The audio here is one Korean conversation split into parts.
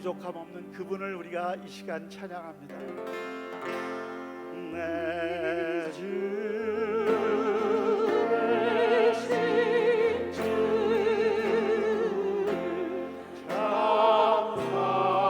부족함 없는 그분을 우리가 이 시간 찬양합니다. 내 주 되신 주를 참 사랑하노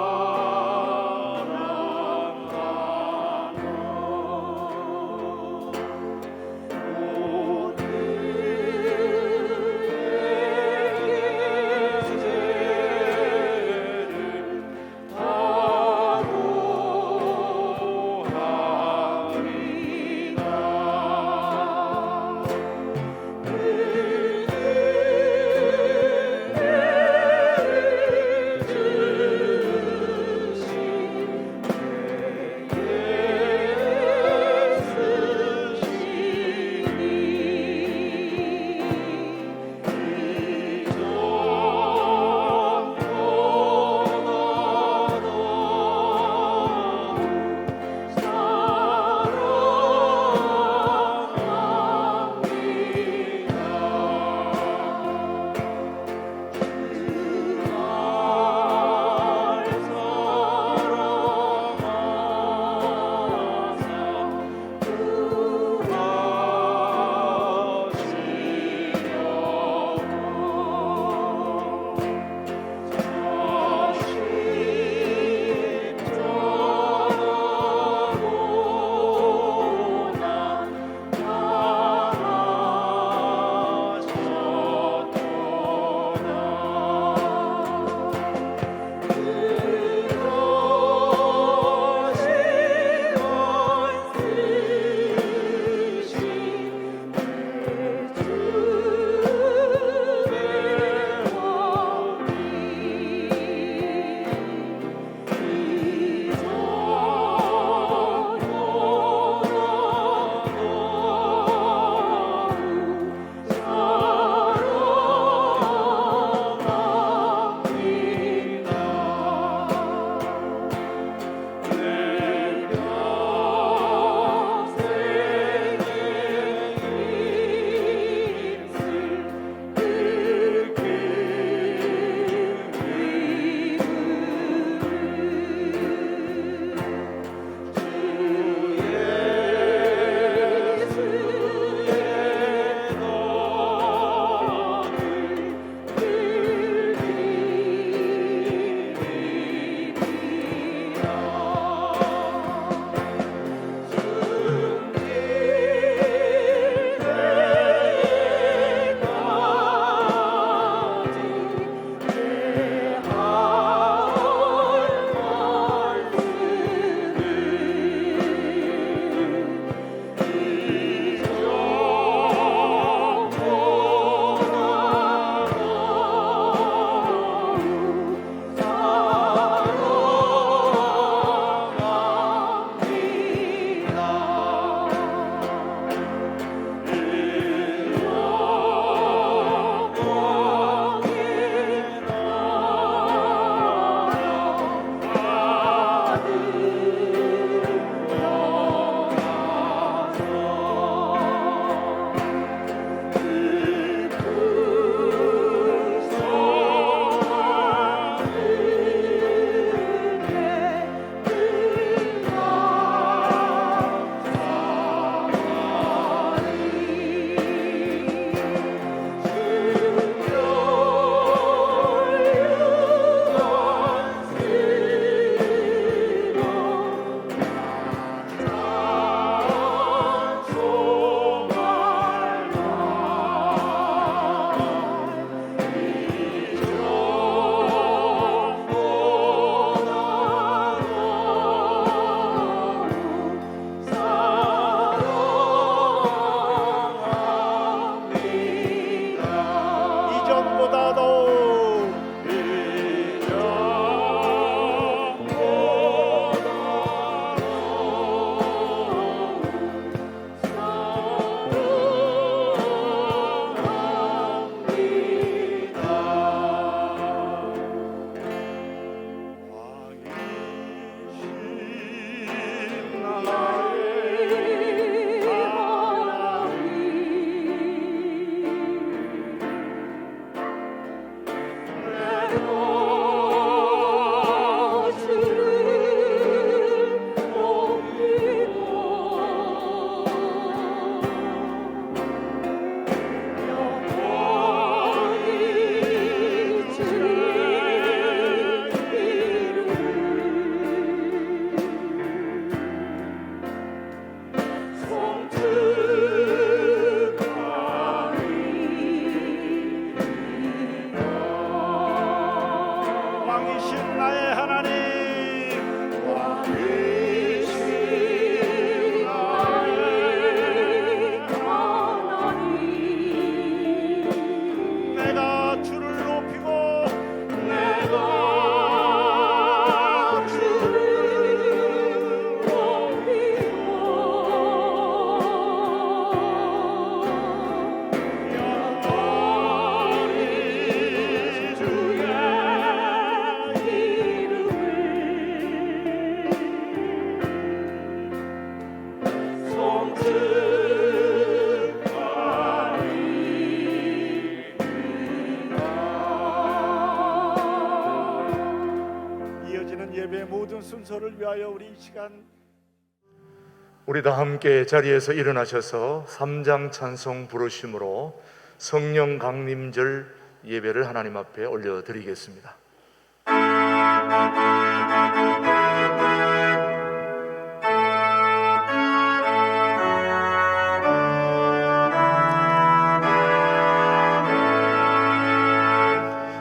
순서를 위하여 우리 이 시간 우리 다 함께 자리에서 일어나셔서 3장 찬송 부르심으로 성령 강림절 예배를 하나님 앞에 올려드리겠습니다.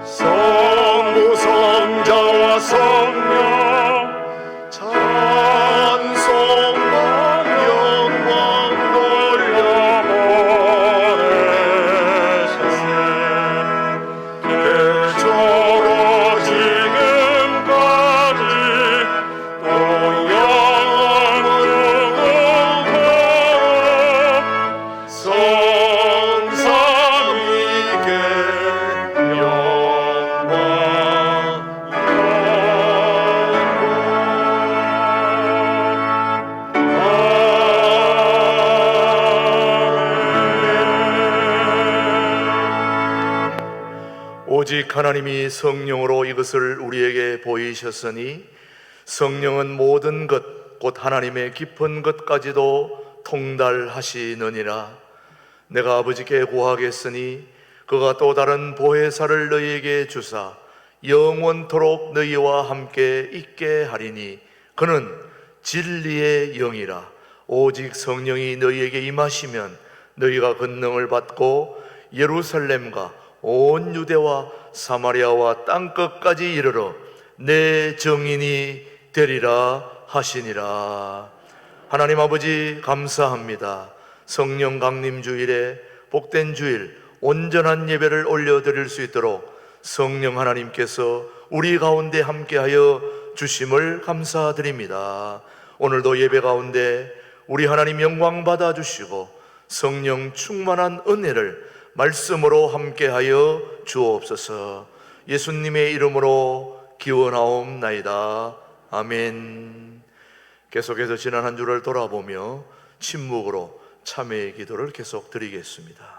성부 성자와 성령 찬송만 영광 돌려보내시세 태초로 지금까지 또 영원으로 성삼위께 오직 하나님이 성령으로 이것을 우리에게 보이셨으니 성령은 모든 것, 곧 하나님의 깊은 것까지도 통달하시느니라. 내가 아버지께 구하겠으니 그가 또 다른 보혜사를 너희에게 주사 영원토록 너희와 함께 있게 하리니 그는 진리의 영이라. 오직 성령이 너희에게 임하시면 너희가 권능을 받고 예루살렘과 온 유대와 사마리아와 땅끝까지 이르러 내 증인이 되리라 하시니라. 하나님 아버지 감사합니다. 성령 강림 주일에 복된 주일 온전한 예배를 올려드릴 수 있도록 성령 하나님께서 우리 가운데 함께하여 주심을 감사드립니다. 오늘도 예배 가운데 우리 하나님 영광 받아주시고 성령 충만한 은혜를 말씀으로 함께하여 주옵소서. 예수님의 이름으로 기원하옵나이다. 아멘. 계속해서 지난 한 주를 돌아보며 침묵으로 참회의 기도를 계속 드리겠습니다.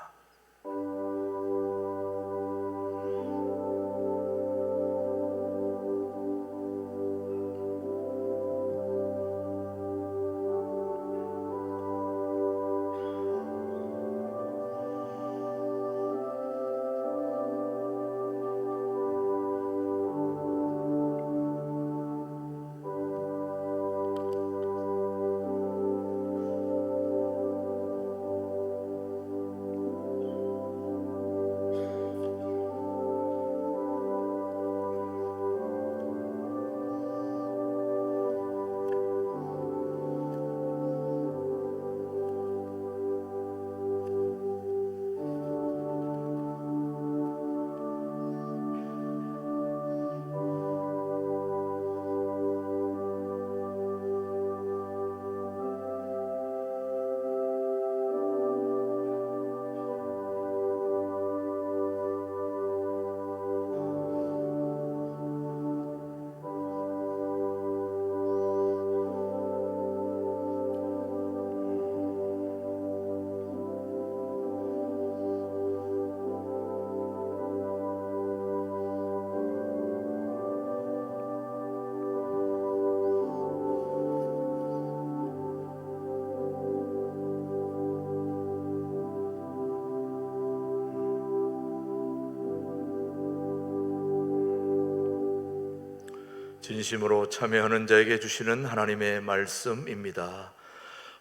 진심으로 참여하는 자에게 주시는 하나님의 말씀입니다.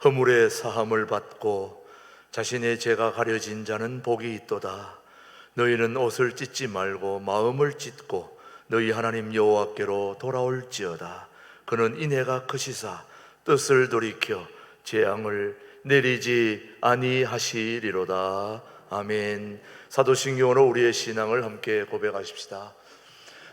허물의 사함을 받고 자신의 죄가 가려진 자는 복이 있도다. 너희는 옷을 찢지 말고 마음을 찢고 너희 하나님 여호와께로 돌아올지어다. 그는 인애가 크시사 뜻을 돌이켜 재앙을 내리지 아니하시리로다. 아멘. 사도신경으로 우리의 신앙을 함께 고백하십시다.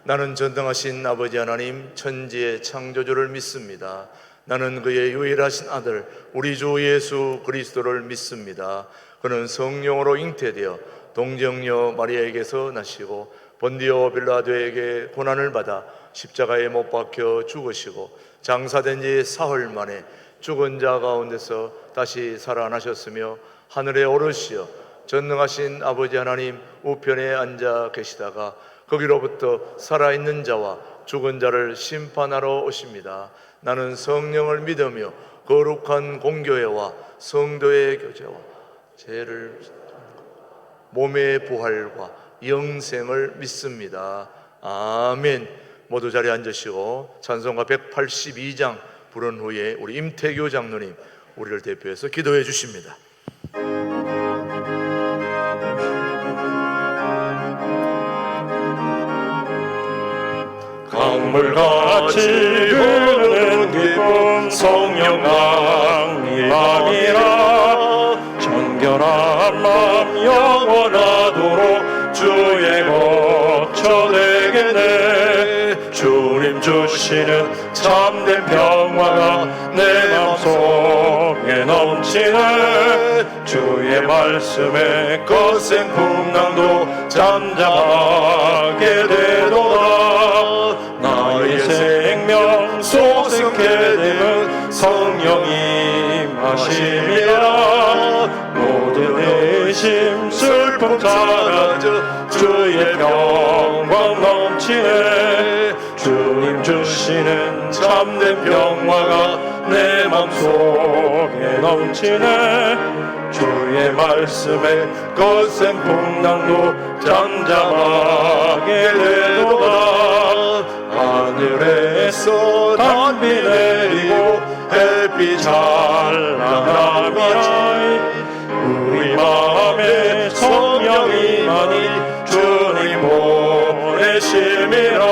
나는 전능하신 아버지 하나님 천지의 창조주를 믿습니다. 나는 그의 유일하신 아들 우리 주 예수 그리스도를 믿습니다. 그는 성령으로 잉태되어 동정녀 마리아에게서 나시고 본디오 빌라도에게 고난을 받아 십자가에 못 박혀 죽으시고 장사된 지 사흘 만에 죽은 자 가운데서 다시 살아나셨으며 하늘에 오르시어 전능하신 아버지 하나님 우편에 앉아 계시다가 거기로부터 살아있는 자와 죽은 자를 심판하러 오십니다. 나는 성령을 믿으며 거룩한 공교회와 성도의 교제와 죄를 몸의 부활과 영생을 믿습니다. 아멘. 모두 자리에 앉으시고 찬송가 182장 부른 후에 우리 임태교 장로님 우리를 대표해서 기도해 주십니다. 강물같이 흐르는 기쁨 성령 강림함이라 정결한 맘 영원하도록 주의 거처 되겠네. 주님 주시는 참된 평화가 내 맘속에 넘치네. 주의 말씀에 거센 풍랑도 잠잠하게 되도다. 나의 생명 소생케 되면 성령이 마심이라. 모든 의심 슬픔 사라져 주의 평강 넘치네. 주님 주시는 참된 평화가 내 맘속에 넘치네. 주의 말씀에 거센 풍랑도 잠잠하게 되도다. 하늘에서 단비 내리고 햇빛 찬란함이라. 우리 마음에 성령이 많이 주님 보내심이라.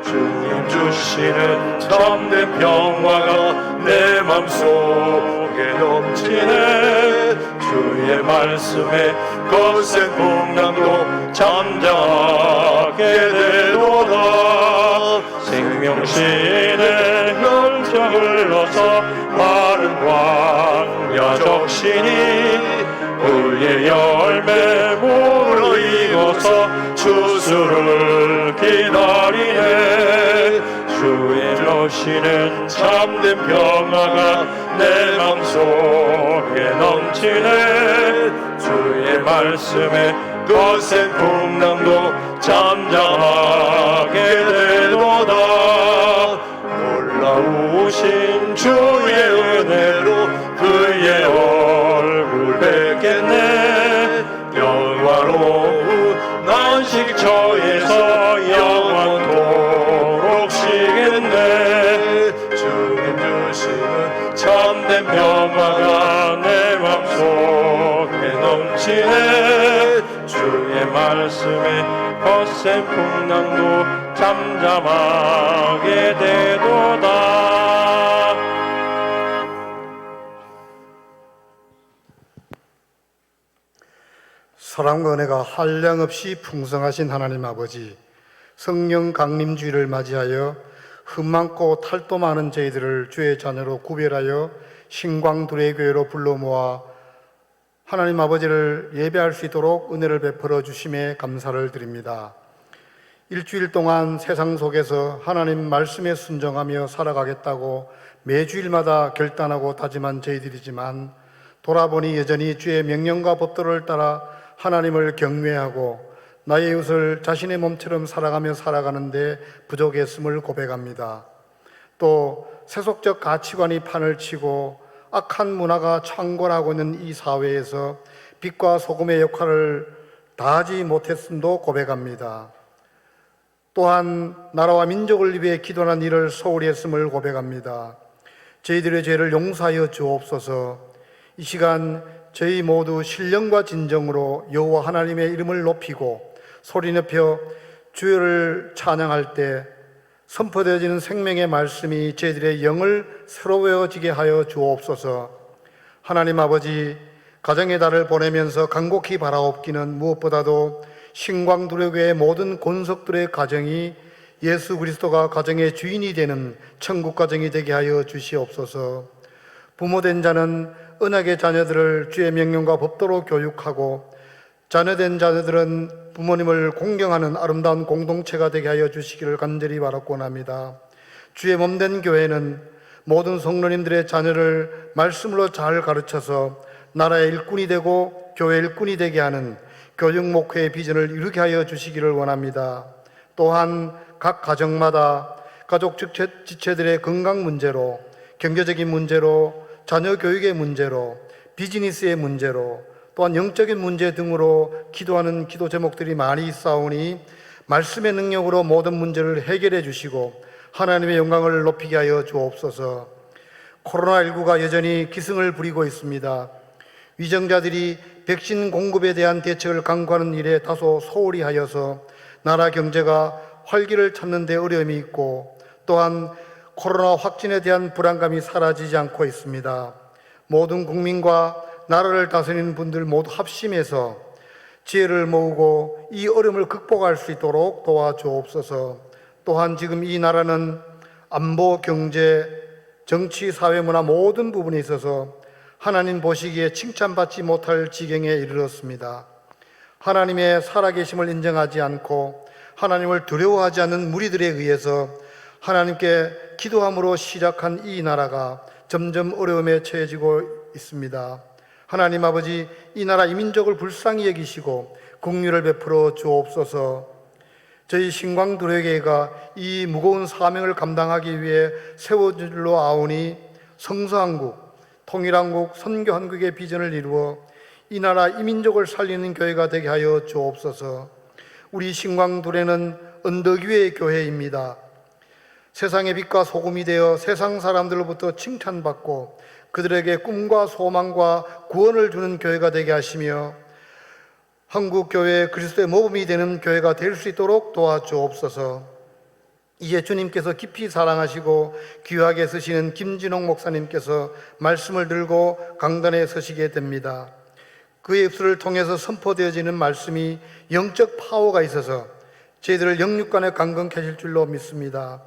주님 주시는 참된 평화가 내 맘속에 넘치네. 주의 말씀에 거센 풍랑도 잠잠하게 되도다. 생명신의 혈정을 넣어서 마른 광야 적신이 의의 열매 무르익어서 추수를 기다리네. 주의 주시는 참된 평화가 내 맘속에 넘치네. 주의 말씀에 거센 풍랑도 잠잠하게 되도다. 놀라우신 주의 은혜로 그의 얼굴 뵙겠네. 영화로운 안식처에서 영원토록 쉬겠네. 주님 주시는 참된 평화가 내 맘속에 넘치네. 주의 말씀에 거센 풍랑도 잠잠하게 되도다. 사랑과 은혜가 한량없이 풍성하신 하나님 아버지, 성령 강림주의를 맞이하여 흠 많고 탈도 많은 저희들을 주의 자녀로 구별하여 신광두레 교회로 불러 모아 하나님 아버지를 예배할 수 있도록 은혜를 베풀어 주심에 감사를 드립니다. 일주일 동안 세상 속에서 하나님 말씀에 순종하며 살아가겠다고 매주일마다 결단하고 다짐한 저희들이지만 돌아보니 여전히 주의 명령과 법도를 따라 하나님을 경외하고 나의 이웃을 자신의 몸처럼 살아가며 살아가는데 부족했음을 고백합니다. 또 세속적 가치관이 판을 치고 악한 문화가 창궐하고 있는 이 사회에서 빛과 소금의 역할을 다하지 못했음도 고백합니다. 또한 나라와 민족을 위해 기도하는 일을 소홀히 했음을 고백합니다. 저희들의 죄를 용서하여 주옵소서. 이 시간 저희 모두 신령과 진정으로 여호와 하나님의 이름을 높이고 소리 높여 주를 찬양할 때 선포되어지는 생명의 말씀이 저희들의 영을 새로워지게 하여 주옵소서. 하나님 아버지, 가정의 달을 보내면서 간곡히 바라옵기는 무엇보다도 신광두레교의 모든 권속들의 가정이 예수 그리스도가 가정의 주인이 되는 천국 가정이 되게 하여 주시옵소서. 부모된 자는 언약의 자녀들을 주의 명령과 법도로 교육하고 자녀된 자녀들은 부모님을 공경하는 아름다운 공동체가 되게 하여 주시기를 간절히 바라곤 합니다. 주의 몸된 교회는 모든 성도님들의 자녀를 말씀으로 잘 가르쳐서 나라의 일꾼이 되고 교회 일꾼이 되게 하는 교육 목회의 비전을 이루게 하여 주시기를 원합니다. 또한 각 가정마다 가족 지체들의 건강 문제로, 경제적인 문제로, 자녀 교육의 문제로, 비즈니스의 문제로, 또한 영적인 문제 등으로 기도하는 기도 제목들이 많이 있사오니 말씀의 능력으로 모든 문제를 해결해 주시고 하나님의 영광을 높이게 하여 주옵소서. 코로나19가 여전히 기승을 부리고 있습니다. 위정자들이 백신 공급에 대한 대책을 강구하는 일에 다소 소홀히 하여서 나라 경제가 활기를 찾는 데 어려움이 있고, 또한 코로나 확진에 대한 불안감이 사라지지 않고 있습니다. 모든 국민과 나라를 다스리는 분들 모두 합심해서 지혜를 모으고 이 어려움을 극복할 수 있도록 도와주옵소서. 또한 지금 이 나라는 안보, 경제, 정치, 사회, 문화 모든 부분에 있어서 하나님 보시기에 칭찬받지 못할 지경에 이르렀습니다. 하나님의 살아계심을 인정하지 않고 하나님을 두려워하지 않는 무리들에 의해서 하나님께 기도함으로 시작한 이 나라가 점점 어려움에 처해지고 있습니다. 하나님 아버지, 이 나라 이 민족을 불쌍히 여기시고 긍휼을 베풀어 주옵소서. 저희 신광두레교회가 이 무거운 사명을 감당하기 위해 세워진 줄로 아오니 성서한국, 통일한국, 선교한국의 비전을 이루어 이 나라 이 민족을 살리는 교회가 되게 하여 주옵소서. 우리 신광두레는 언덕 위의 교회입니다. 세상의 빛과 소금이 되어 세상 사람들로부터 칭찬받고 그들에게 꿈과 소망과 구원을 주는 교회가 되게 하시며 한국교회 그리스도의 모범이 되는 교회가 될 수 있도록 도와주옵소서. 이제 주님께서 깊이 사랑하시고 귀하게 쓰시는 김진홍 목사님께서 말씀을 들고 강단에 서시게 됩니다. 그의 입술을 통해서 선포되어지는 말씀이 영적 파워가 있어서 저희들을 영육간에 강건케 하실 줄로 믿습니다.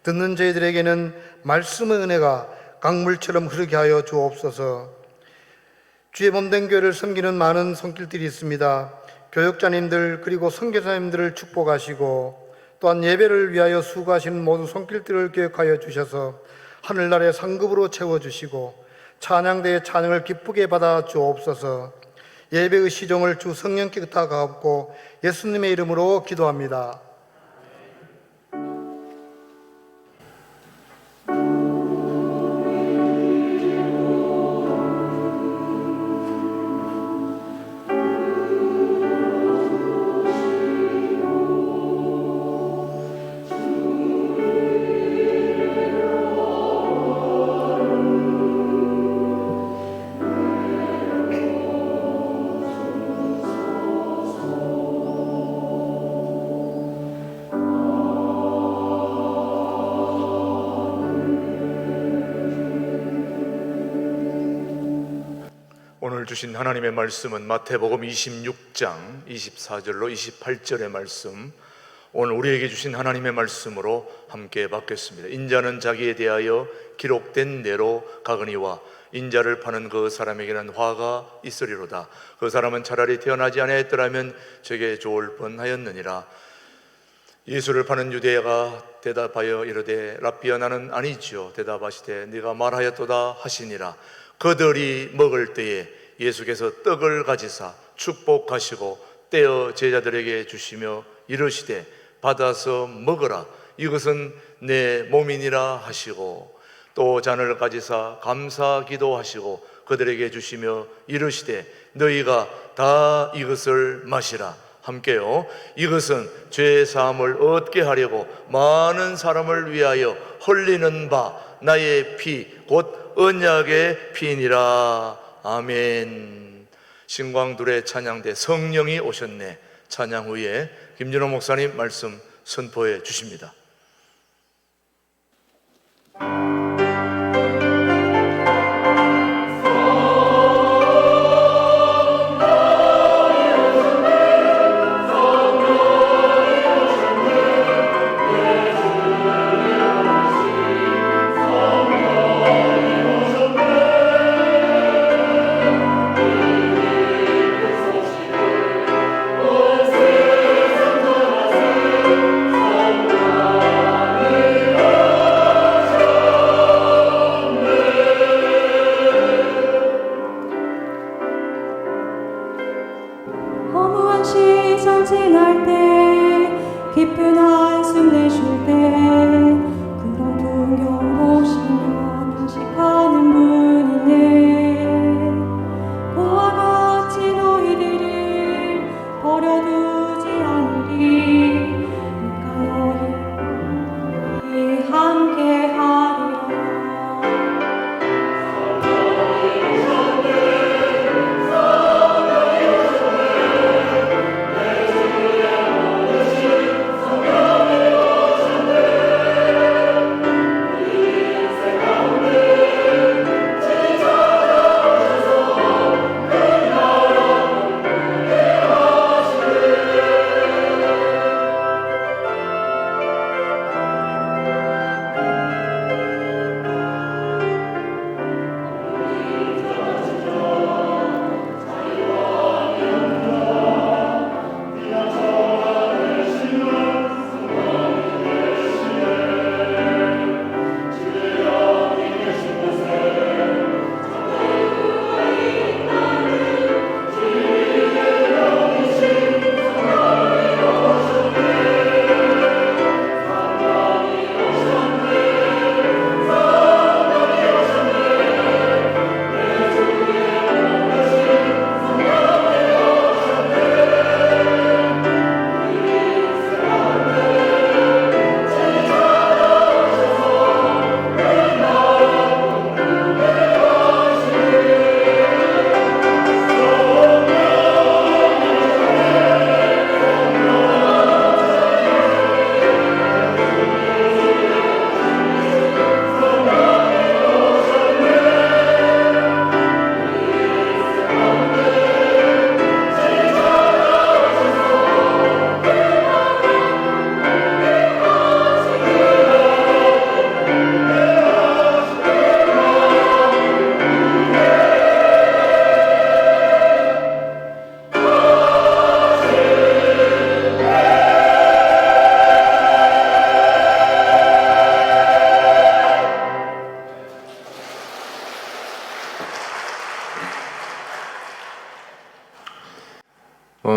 듣는 저희들에게는 말씀의 은혜가 강물처럼 흐르게 하여 주옵소서. 주의 몸된 교회를 섬기는 많은 손길들이 있습니다. 교역자님들 그리고 선교사님들을 축복하시고 또한 예배를 위하여 수고하시는 모든 손길들을 기억하여 주셔서 하늘나라의 상급으로 채워주시고 찬양대의 찬양을 기쁘게 받아 주옵소서. 예배의 시종을 주 성령께 부탁하옵고 예수님의 이름으로 기도합니다. 오늘 주신 하나님의 말씀은 마태복음 26장 24절로 28절의 말씀, 오늘 우리에게 주신 하나님의 말씀으로 함께 받겠습니다. 인자는 자기에 대하여 기록된 대로 가거니와 인자를 파는 그 사람에게는 화가 있으리로다. 그 사람은 차라리 태어나지 아니하였더라면 저게 좋을 뻔하였느니라. 예수를 파는 유대가 대답하여 이르되 랍비야 나는 아니지요. 대답하시되 네가 말하였도다 하시니라. 그들이 먹을 때에 예수께서 떡을 가지사 축복하시고 떼어 제자들에게 주시며 이르시되 받아서 먹으라. 이것은 내 몸이니라 하시고 또 잔을 가지사 감사 기도하시고 그들에게 주시며 이르시되 너희가 다 이것을 마시라. 함께요. 이것은 죄 사함을 얻게 하려고 많은 사람을 위하여 흘리는 바 나의 피 곧 언약의 피니라. 아멘. 신광둘의 찬양대 성령이 오셨네 찬양 후에 김진호 목사님 말씀 선포해 주십니다.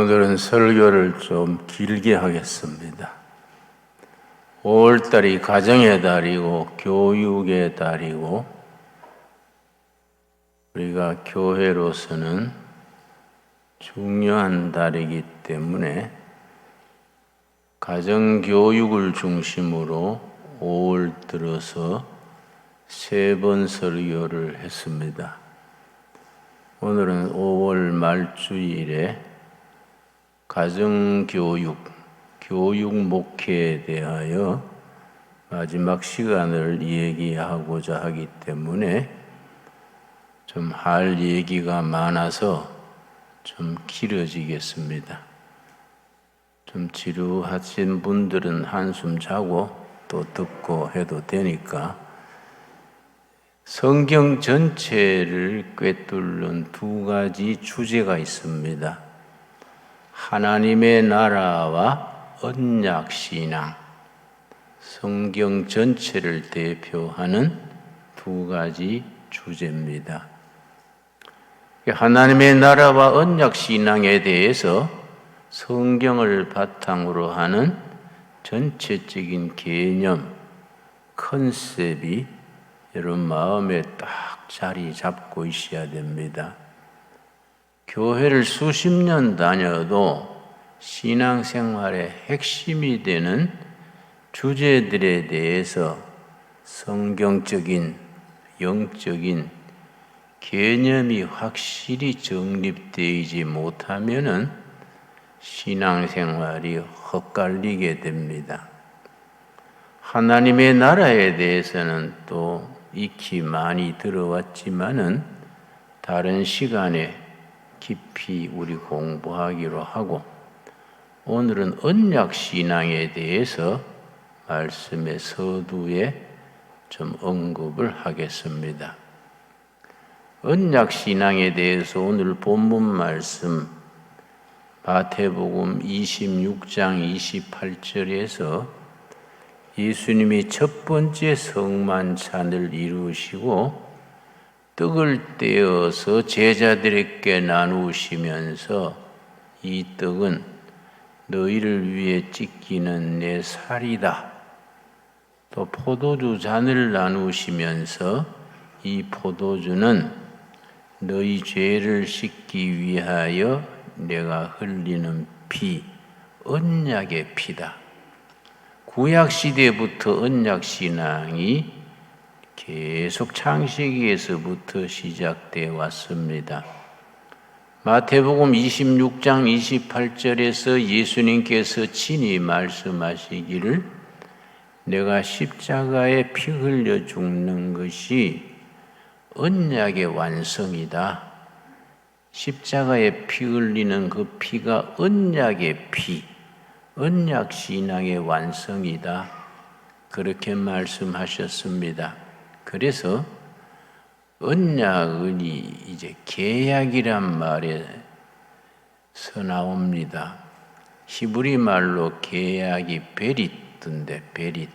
오늘은 설교를 좀 길게 하겠습니다. 5월달이 가정의 달이고 교육의 달이고 우리가 교회로서는 중요한 달이기 때문에 가정교육을 중심으로 5월 들어서 3번 설교를 했습니다. 오늘은 5월 말주일에 가정교육, 교육 목회에 대하여 마지막 시간을 얘기하고자 하기 때문에 좀 할 얘기가 많아서 좀 길어지겠습니다. 좀 지루하신 분들은 한숨 자고 또 듣고 해도 되니까 성경 전체를 꿰뚫는 2가지 주제가 있습니다. 하나님의 나라와 언약신앙, 성경 전체를 대표하는 2가지 주제입니다. 하나님의 나라와 언약신앙에 대해서 성경을 바탕으로 하는 전체적인 개념, 컨셉이 여러분 마음에 딱 자리 잡고 있어야 됩니다. 교회를 수십 년 다녀도 신앙생활의 핵심이 되는 주제들에 대해서 성경적인, 영적인 개념이 확실히 정립되지 못하면은 신앙생활이 헛갈리게 됩니다. 하나님의 나라에 대해서는 또 익히 많이 들어왔지만은 다른 시간에 깊이 우리 공부하기로 하고 오늘은 언약신앙에 대해서 말씀의 서두에 좀 언급을 하겠습니다. 언약신앙에 대해서 오늘 본문 말씀 마태복음 26장 28절에서 예수님이 첫 번째 성만찬을 이루시고 떡을 떼어서 제자들에게 나누시면서 이 떡은 너희를 위해 찢기는 내 살이다. 또 포도주 잔을 나누시면서 이 포도주는 너희 죄를 씻기 위하여 내가 흘리는 피, 언약의 피다. 구약시대부터 언약신앙이 계속 창세기에서부터 시작되어 왔습니다. 마태복음 26장 28절에서 예수님께서 친히 말씀하시기를 내가 십자가에 피 흘려 죽는 것이 언약의 완성이다. 십자가에 피 흘리는 그 피가 언약의 피, 언약신앙의 완성이다. 그렇게 말씀하셨습니다. 그래서 언약은 이제 계약이란 말에서 나옵니다. 히브리 말로 계약이 베리트인데 베리트.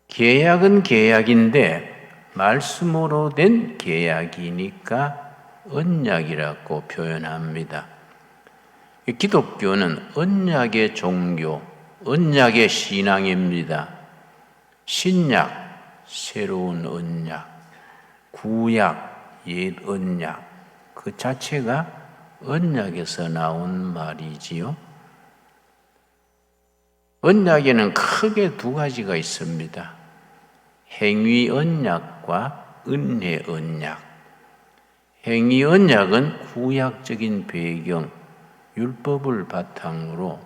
계약은 계약인데 말씀으로 된 계약이니까 언약이라고 표현합니다. 기독교는 언약의 종교, 언약의 신앙입니다. 신약, 새로운 언약, 구약, 옛 언약, 그 자체가 언약에서 나온 말이지요. 언약에는 크게 2가지가 있습니다. 행위 언약과 은혜 언약. 행위 언약은 구약적인 배경, 율법을 바탕으로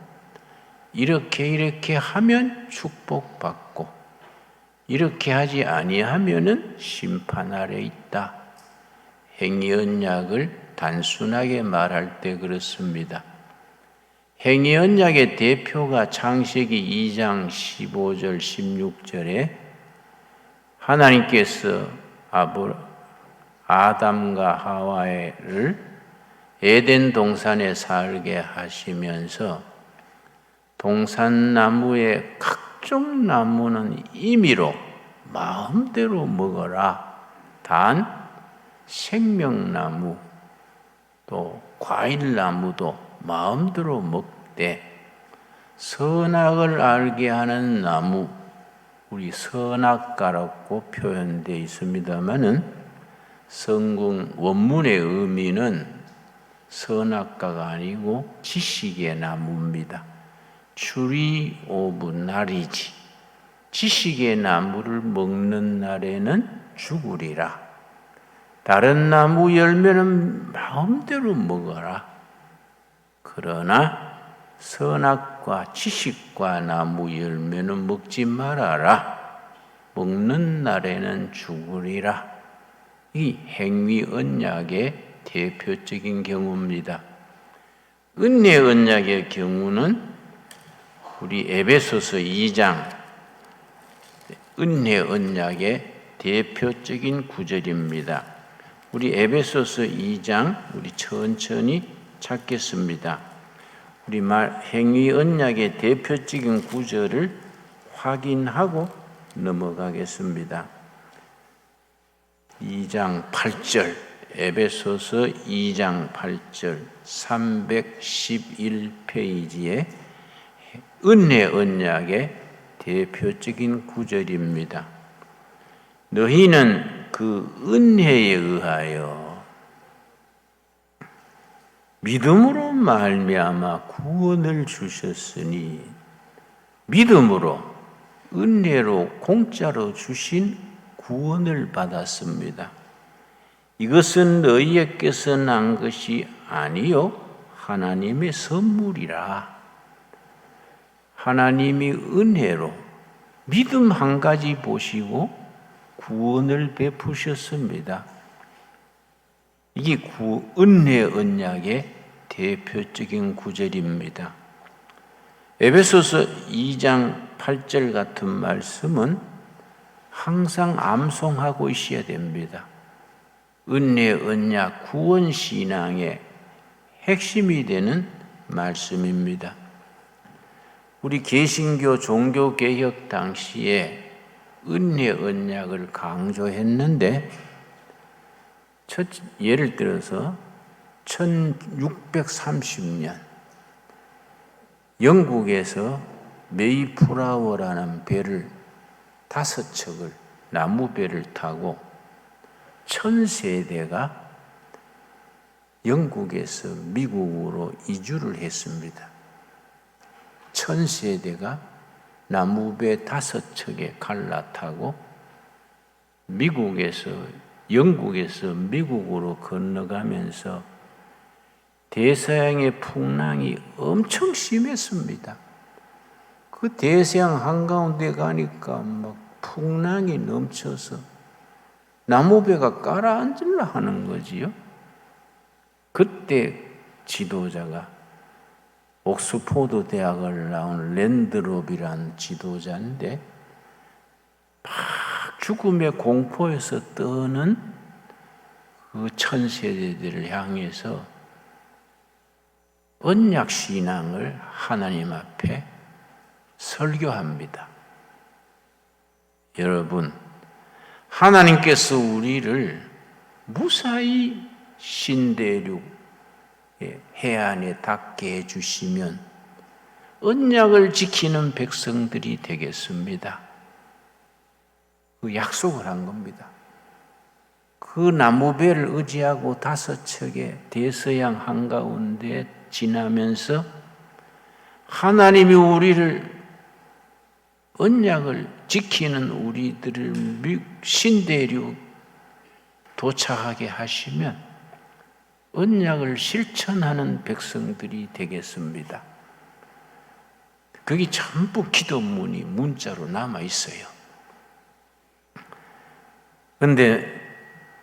이렇게 하면 축복받고 이렇게 하지 아니하면은 심판 아래 있다. 행위 언약을 단순하게 말할 때 그렇습니다. 행위 언약의 대표가 창세기 2장 15절 16절에 하나님께서 아담과 하와를 에덴 동산에 살게 하시면서 동산나무의 각종 나무는 임의로 마음대로 먹어라. 단 생명나무, 또 과일나무도 마음대로 먹되 선악을 알게 하는 나무, 우리 선악과라고 표현되어 있습니다마는 성경 원문의 의미는 선악과가 아니고 지식의 나무입니다. Tree of knowledge, 지식의 나무를 먹는 날에는 죽으리라. 다른 나무 열매는 마음대로 먹어라. 그러나 선악과 지식과 나무 열매는 먹지 말아라. 먹는 날에는 죽으리라. 이 행위 언약의 대표적인 경우입니다. 은혜 언약의 경우는 우리 에베소서 2장 은혜 언약의 대표적인 구절입니다. 우리 에베소서 2장 우리 천천히 찾겠습니다. 우리 행위 언약의 대표적인 구절을 확인하고 넘어가겠습니다. 2장 8절, 에베소서 2장 8절 311페이지에 은혜 언약의 대표적인 구절입니다. 너희는 그 은혜에 의하여 믿음으로 말미암아 구원을 주셨으니, 믿음으로 은혜로 공짜로 주신 구원을 받았습니다. 이것은 너희에게서 난 것이 아니요 하나님의 선물이라. 하나님이 은혜로 믿음 한 가지 보시고 구원을 베푸셨습니다. 이게 은혜 언약의 대표적인 구절입니다. 에베소서 2장 8절 같은 말씀은 항상 암송하고 있어야 됩니다. 은혜 언약 구원 신앙의 핵심이 되는 말씀입니다. 우리 개신교 종교개혁 당시에 은혜 언약을 강조했는데, 예를 들어서 1630년 영국에서 메이플라워라는 배를 5척을 나무배를 타고 1000세대가 영국에서 미국으로 이주를 했습니다. 1000세대가 나무배 5척에 갈라타고 영국에서 미국으로 건너가면서 대서양의 풍랑이 엄청 심했습니다. 그 대서양 한가운데 가니까 막 풍랑이 넘쳐서 나무배가 가라앉으려 하는 거지요. 그때 지도자가 옥스포드 대학을 나온 랜드롭이라는 지도자인데, 막 죽음의 공포에서 떠는 그 1000세대들을 향해서 언약 신앙을 하나님 앞에 설교합니다. 여러분, 하나님께서 우리를 무사히 신대륙 해안에 닿게 해주시면 언약을 지키는 백성들이 되겠습니다. 그 약속을 한 겁니다. 그 나무배를 의지하고 5척의 대서양 한가운데 지나면서 하나님이 우리를 언약을 지키는 우리들을 신대륙 도착하게 하시면 언약을 실천하는 백성들이 되겠습니다. 그게 전부 기도문이 문자로 남아 있어요. 그런데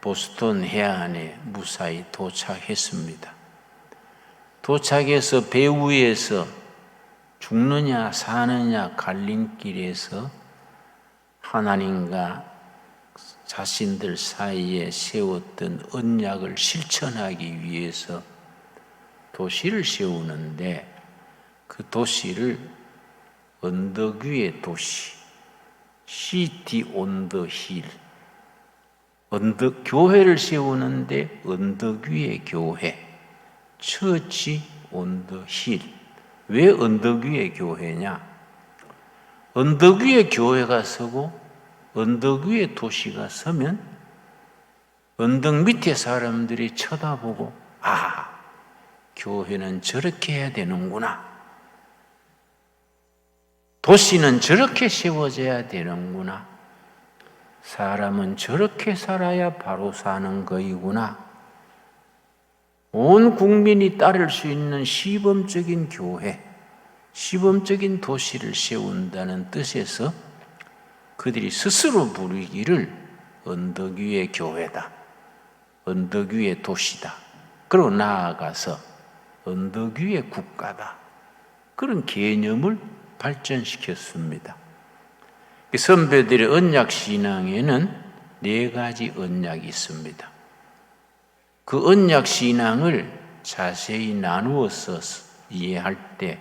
보스턴 해안에 무사히 도착했습니다. 도착해서 배 위에서 죽느냐 사느냐 갈림길에서 하나님과 자신들 사이에 세웠던 언약을 실천하기 위해서 도시를 세우는데, 그 도시를 언덕 위의 도시, 시티 온 더 힐, 교회를 세우는데 언덕 위의 교회, 처치 온 더 힐. 왜 언덕 위에 교회냐? 언덕 위에 교회가 서고 언덕 위에 도시가 서면 언덕 밑에 사람들이 쳐다보고 교회는 저렇게 해야 되는구나. 도시는 저렇게 세워져야 되는구나. 사람은 저렇게 살아야 바로 사는 거이구나. 온 국민이 따를 수 있는 시범적인 교회, 시범적인 도시를 세운다는 뜻에서 그들이 스스로 부르기를 언덕 위의 교회다. 언덕 위의 도시다. 그리고 나아가서 언덕 위의 국가다. 그런 개념을 발전시켰습니다. 선배들의 언약신앙에는 4가지 언약이 있습니다. 그 언약신앙을 자세히 나누어서 이해할 때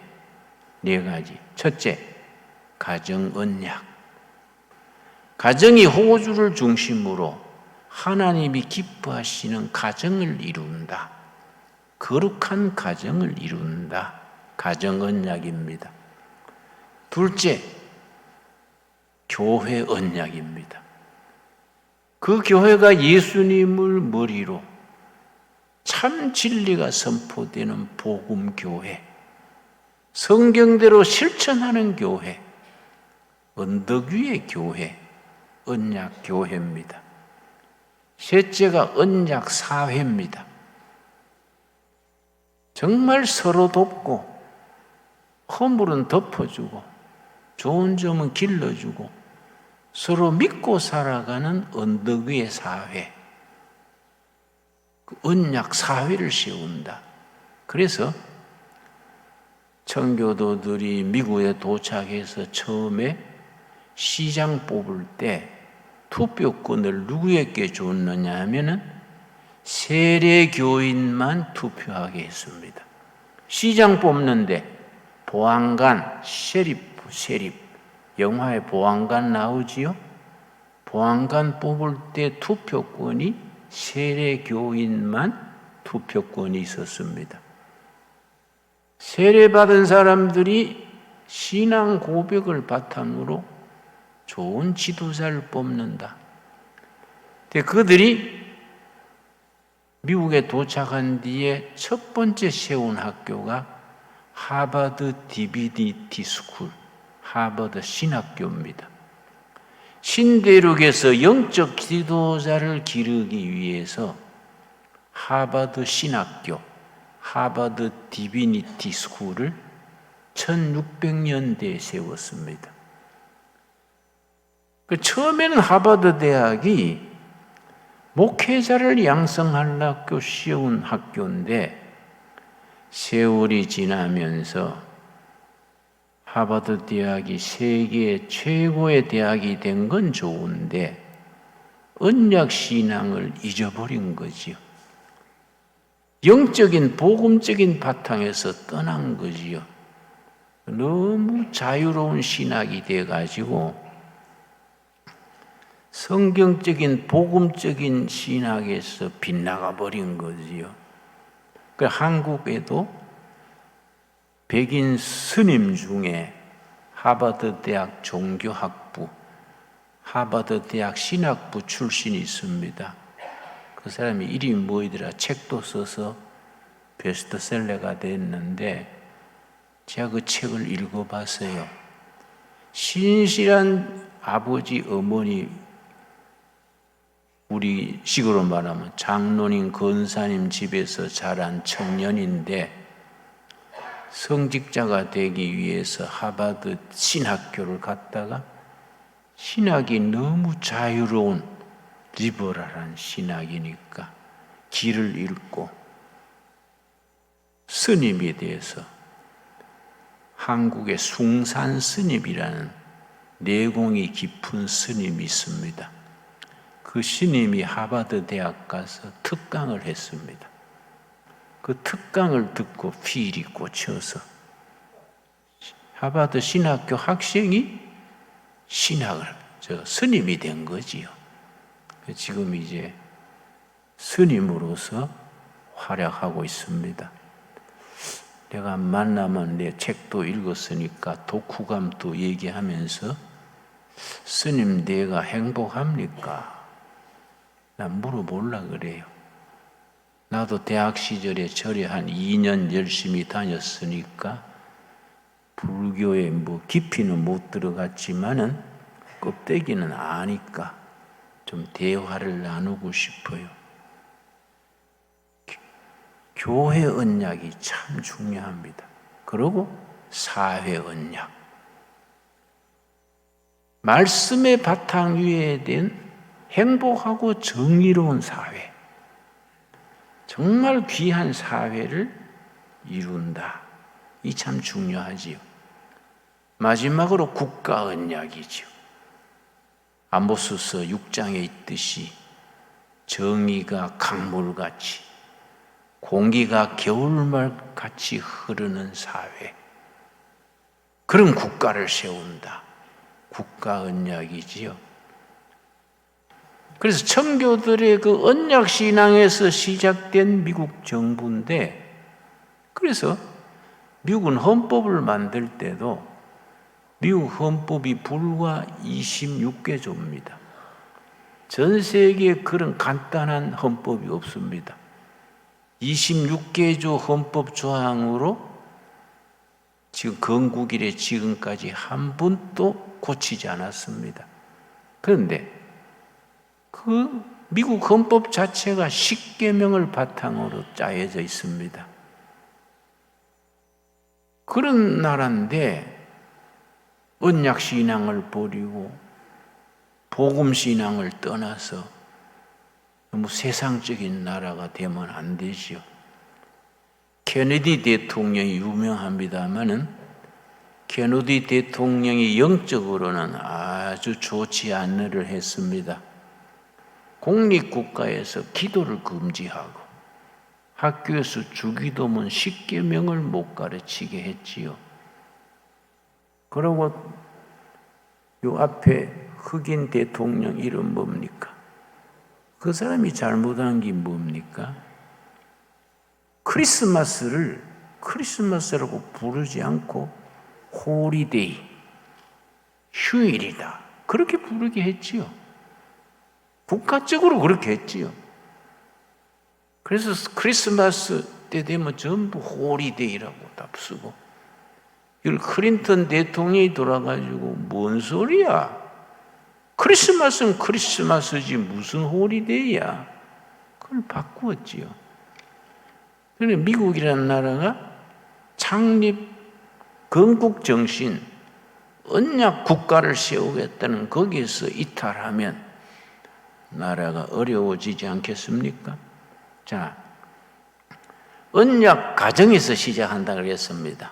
4가지. 첫째, 가정언약. 가정이 호주를 중심으로 하나님이 기뻐하시는 가정을 이룬다. 거룩한 가정을 이룬다. 가정언약입니다. 둘째, 교회 언약입니다. 그 교회가 예수님을 머리로 참 진리가 선포되는 복음교회, 성경대로 실천하는 교회, 언덕 위의 교회, 언약교회입니다. 셋째가 언약사회입니다. 정말 서로 돕고 허물은 덮어주고 좋은 점은 길러주고 서로 믿고 살아가는 언덕 위의 사회, 그 언약 사회를 세운다. 그래서 청교도들이 미국에 도착해서 처음에 시장 뽑을 때 투표권을 누구에게 줬느냐 하면은 세례교인만 투표하게 했습니다. 시장 뽑는데 보안관, 셰립, 영화에 보안관 나오지요? 보안관 뽑을 때 투표권이 세례교인만 투표권이 있었습니다. 세례받은 사람들이 신앙 고백을 바탕으로 좋은 지도자를 뽑는다. 근데 그들이 미국에 도착한 뒤에 첫 번째 세운 학교가 하버드 디비니티 스쿨, 하버드 신학교입니다. 신대륙에서 영적 지도자를 기르기 위해서 하버드 신학교, 하버드 디비니티 스쿨을 1600년대에 세웠습니다. 처음에는 하버드 대학이 목회자를 양성하려고 세운 학교인데 세월이 지나면서 하버드 대학이 세계 최고의 대학이 된 건 좋은데 언약 신앙을 잊어버린 거지요. 영적인 복음적인 바탕에서 떠난 거지요. 너무 자유로운 신학이 돼가지고 성경적인 복음적인 신학에서 빗나가 버린 거지요. 그 한국에도 백인 스님 중에 하버드 대학 종교학부, 하버드 대학 신학부 출신이 있습니다. 그 사람이 이름이 뭐이더라? 책도 써서 베스트셀러가 됐는데 제가 그 책을 읽어봤어요. 신실한 아버지, 어머니, 우리 식으로 말하면 장로님, 권사님 집에서 자란 청년인데 성직자가 되기 위해서 하버드 신학교를 갔다가 신학이 너무 자유로운 리버럴한 신학이니까 길을 잃고 스님에 대해서 한국의 숭산 스님이라는 내공이 깊은 스님이 있습니다. 그 스님이 하버드 대학 가서 특강을 했습니다. 그 특강을 듣고 필이 꽂혀서 하버드 신학교 학생이 스님이 된 거지요. 지금 이제 스님으로서 활약하고 있습니다. 내가 만나면 내 책도 읽었으니까 독후감도 얘기하면서 스님 내가 행복합니까? 난 물어보려 그래요. 나도 대학 시절에 절에 한 2년 열심히 다녔으니까 불교에 뭐 깊이는 못 들어갔지만은 껍데기는 아니까 좀 대화를 나누고 싶어요. 교회 언약이 참 중요합니다. 그리고 사회 언약. 말씀의 바탕 위에 된 행복하고 정의로운 사회. 정말 귀한 사회를 이룬다. 이 참 중요하지요. 마지막으로 국가 언약이죠. 아모스서 6장에 있듯이 정의가 강물같이 공기가 겨울말같이 흐르는 사회. 그런 국가를 세운다. 국가 언약이지요. 그래서 청교들의 그 언약 신앙에서 시작된 미국 정부인데, 그래서 미국은 헌법을 만들 때도 미국 헌법이 불과 26개조입니다. 전 세계에 그런 간단한 헌법이 없습니다. 26개조 헌법 조항으로 지금 건국 이래 지금까지 한 번도 고치지 않았습니다. 그런데 그 미국 헌법 자체가 10계명을 바탕으로 짜여져 있습니다. 그런 나라인데 언약신앙을 버리고 복음신앙을 떠나서 너무 세상적인 나라가 되면 안 되지요. 케네디 대통령이 유명합니다마는 케네디 대통령이 영적으로는 아주 좋지 않은 일을 했습니다. 공립국가에서 기도를 금지하고 학교에서 주기도문 10계명을 못 가르치게 했지요. 그리고 요 앞에 흑인 대통령 이름 뭡니까? 그 사람이 잘못한 게 뭡니까? 크리스마스라고 부르지 않고 홀리데이, 휴일이다. 그렇게 부르게 했지요. 국가적으로 그렇게 했지요. 그래서 크리스마스 때 되면 전부 홀리데이라고 다 쓰고, 이걸 클린턴 대통령이 돌아가지고 뭔 소리야? 크리스마스는 크리스마스지 무슨 홀리데이야? 그걸 바꾸었지요. 그런데 미국이라는 나라가 창립 건국 정신, 언약 국가를 세우겠다는 거기에서 이탈하면 나라가 어려워지지 않겠습니까? 자, 언약 가정에서 시작한다 그랬습니다.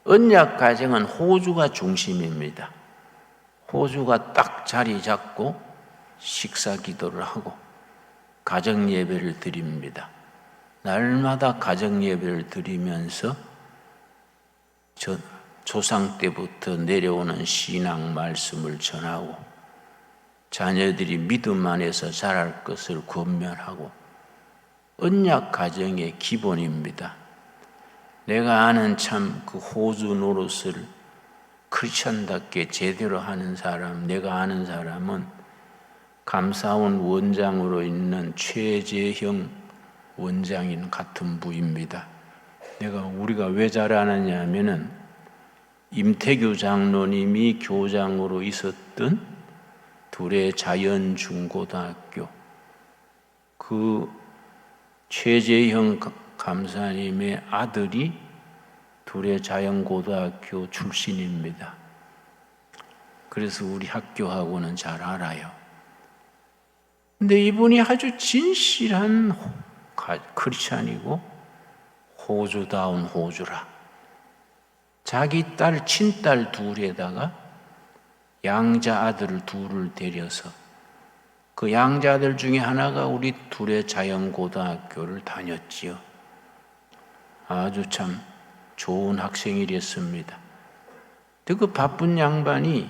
언약 가정은 호주가 중심입니다. 호주가 딱 자리 잡고 식사 기도를 하고 가정 예배를 드립니다. 날마다 가정 예배를 드리면서 조상 때부터 내려오는 신앙 말씀을 전하고 자녀들이 믿음 안에서 자랄 것을 권면하고 언약 가정의 기본입니다. 내가 아는 참 그 호주 노릇을 크리스천답게 제대로 하는 사람, 내가 아는 사람은 감사원 원장으로 있는 최재형 원장인 같은 부입니다. 우리가 왜 잘 아느냐 하면은 임태규 장로님이 교장으로 있었던 둘의 자연중고등학교, 그 최재형 감사님의 아들이 둘의 자연고등학교 출신입니다. 그래서 우리 학교하고는 잘 알아요. 근데 이분이 아주 진실한 크리스찬이고 호주다운 호주라. 자기 딸, 친딸 둘에다가 양자 아들 둘을 데려서 그 양자 아들 중에 하나가 우리 둘의 자연고등학교를 다녔지요. 아주 참 좋은 학생이랬습니다. 근데 그 바쁜 양반이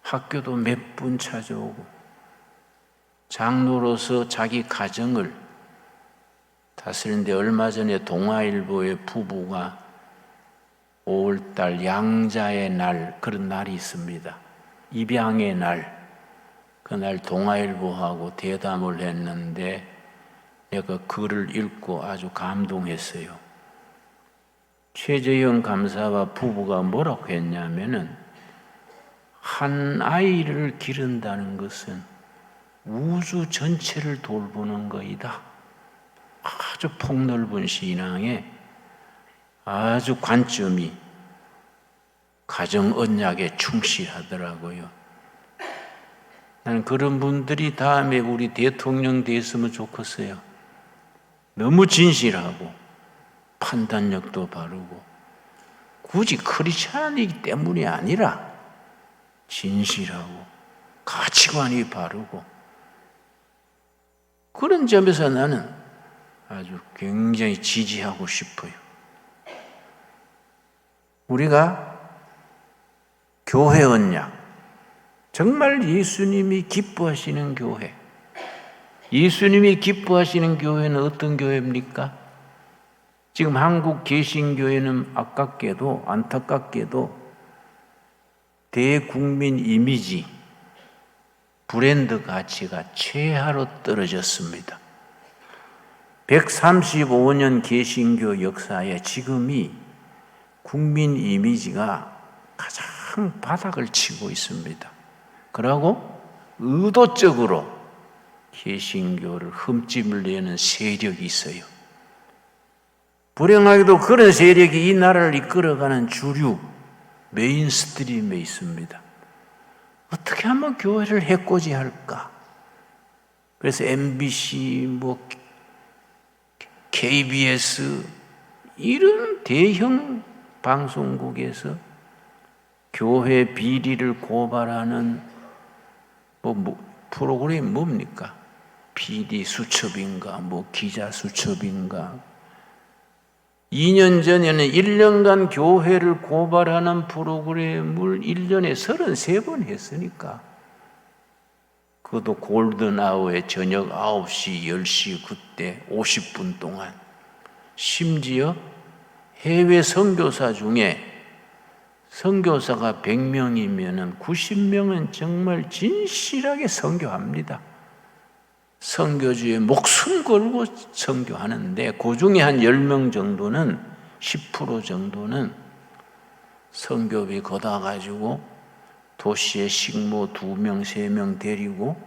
학교도 몇 분 찾아오고 장로로서 자기 가정을 다 사실인데 얼마 전에 동아일보의 부부가 5월달 양자의 날, 그런 날이 있습니다. 입양의 날. 그날 동아일보하고 대담을 했는데 내가 글을 읽고 아주 감동했어요. 최재형 감사와 부부가 뭐라고 했냐면은, 한 아이를 기른다는 것은 우주 전체를 돌보는 거이다. 아주 폭넓은 신앙에 아주 관점이 가정 언약에 충실하더라고요. 나는 그런 분들이 다음에 우리 대통령 됐으면 좋겠어요. 너무 진실하고 판단력도 바르고, 굳이 크리스찬이기 때문이 아니라 진실하고 가치관이 바르고, 그런 점에서 나는 아주 굉장히 지지하고 싶어요. 우리가 교회 언약, 정말 예수님이 기뻐하시는 교회, 예수님이 기뻐하시는 교회는 어떤 교회입니까? 지금 한국 개신교회는 아깝게도, 안타깝게도 대국민 이미지, 브랜드 가치가 최하로 떨어졌습니다. 135년 개신교 역사에 지금이 국민 이미지가 가장 바닥을 치고 있습니다. 그러고 의도적으로 개신교를 흠집을 내는 세력이 있어요. 불행하게도 그런 세력이 이 나라를 이끌어가는 주류 메인스트림에 있습니다. 어떻게 하면 교회를 해코지할까? 그래서 MBC, KBS 이런 대형 방송국에서 교회 비리를 고발하는 프로그램이 뭡니까? PD 수첩인가, 기자 수첩인가. 2년 전에는 1년간 교회를 고발하는 프로그램을 1년에 33번 했으니까, 그것도 골든아워에 저녁 9시, 10시 그때 50분 동안. 심지어 해외 선교사 중에 선교사가 100명이면 90명은 정말 진실하게 선교합니다. 선교주에 목숨 걸고 선교하는데, 그 중에 한 10명 정도는, 10% 정도는 선교비 걷어가지고 도시에 식모 2명, 3명 데리고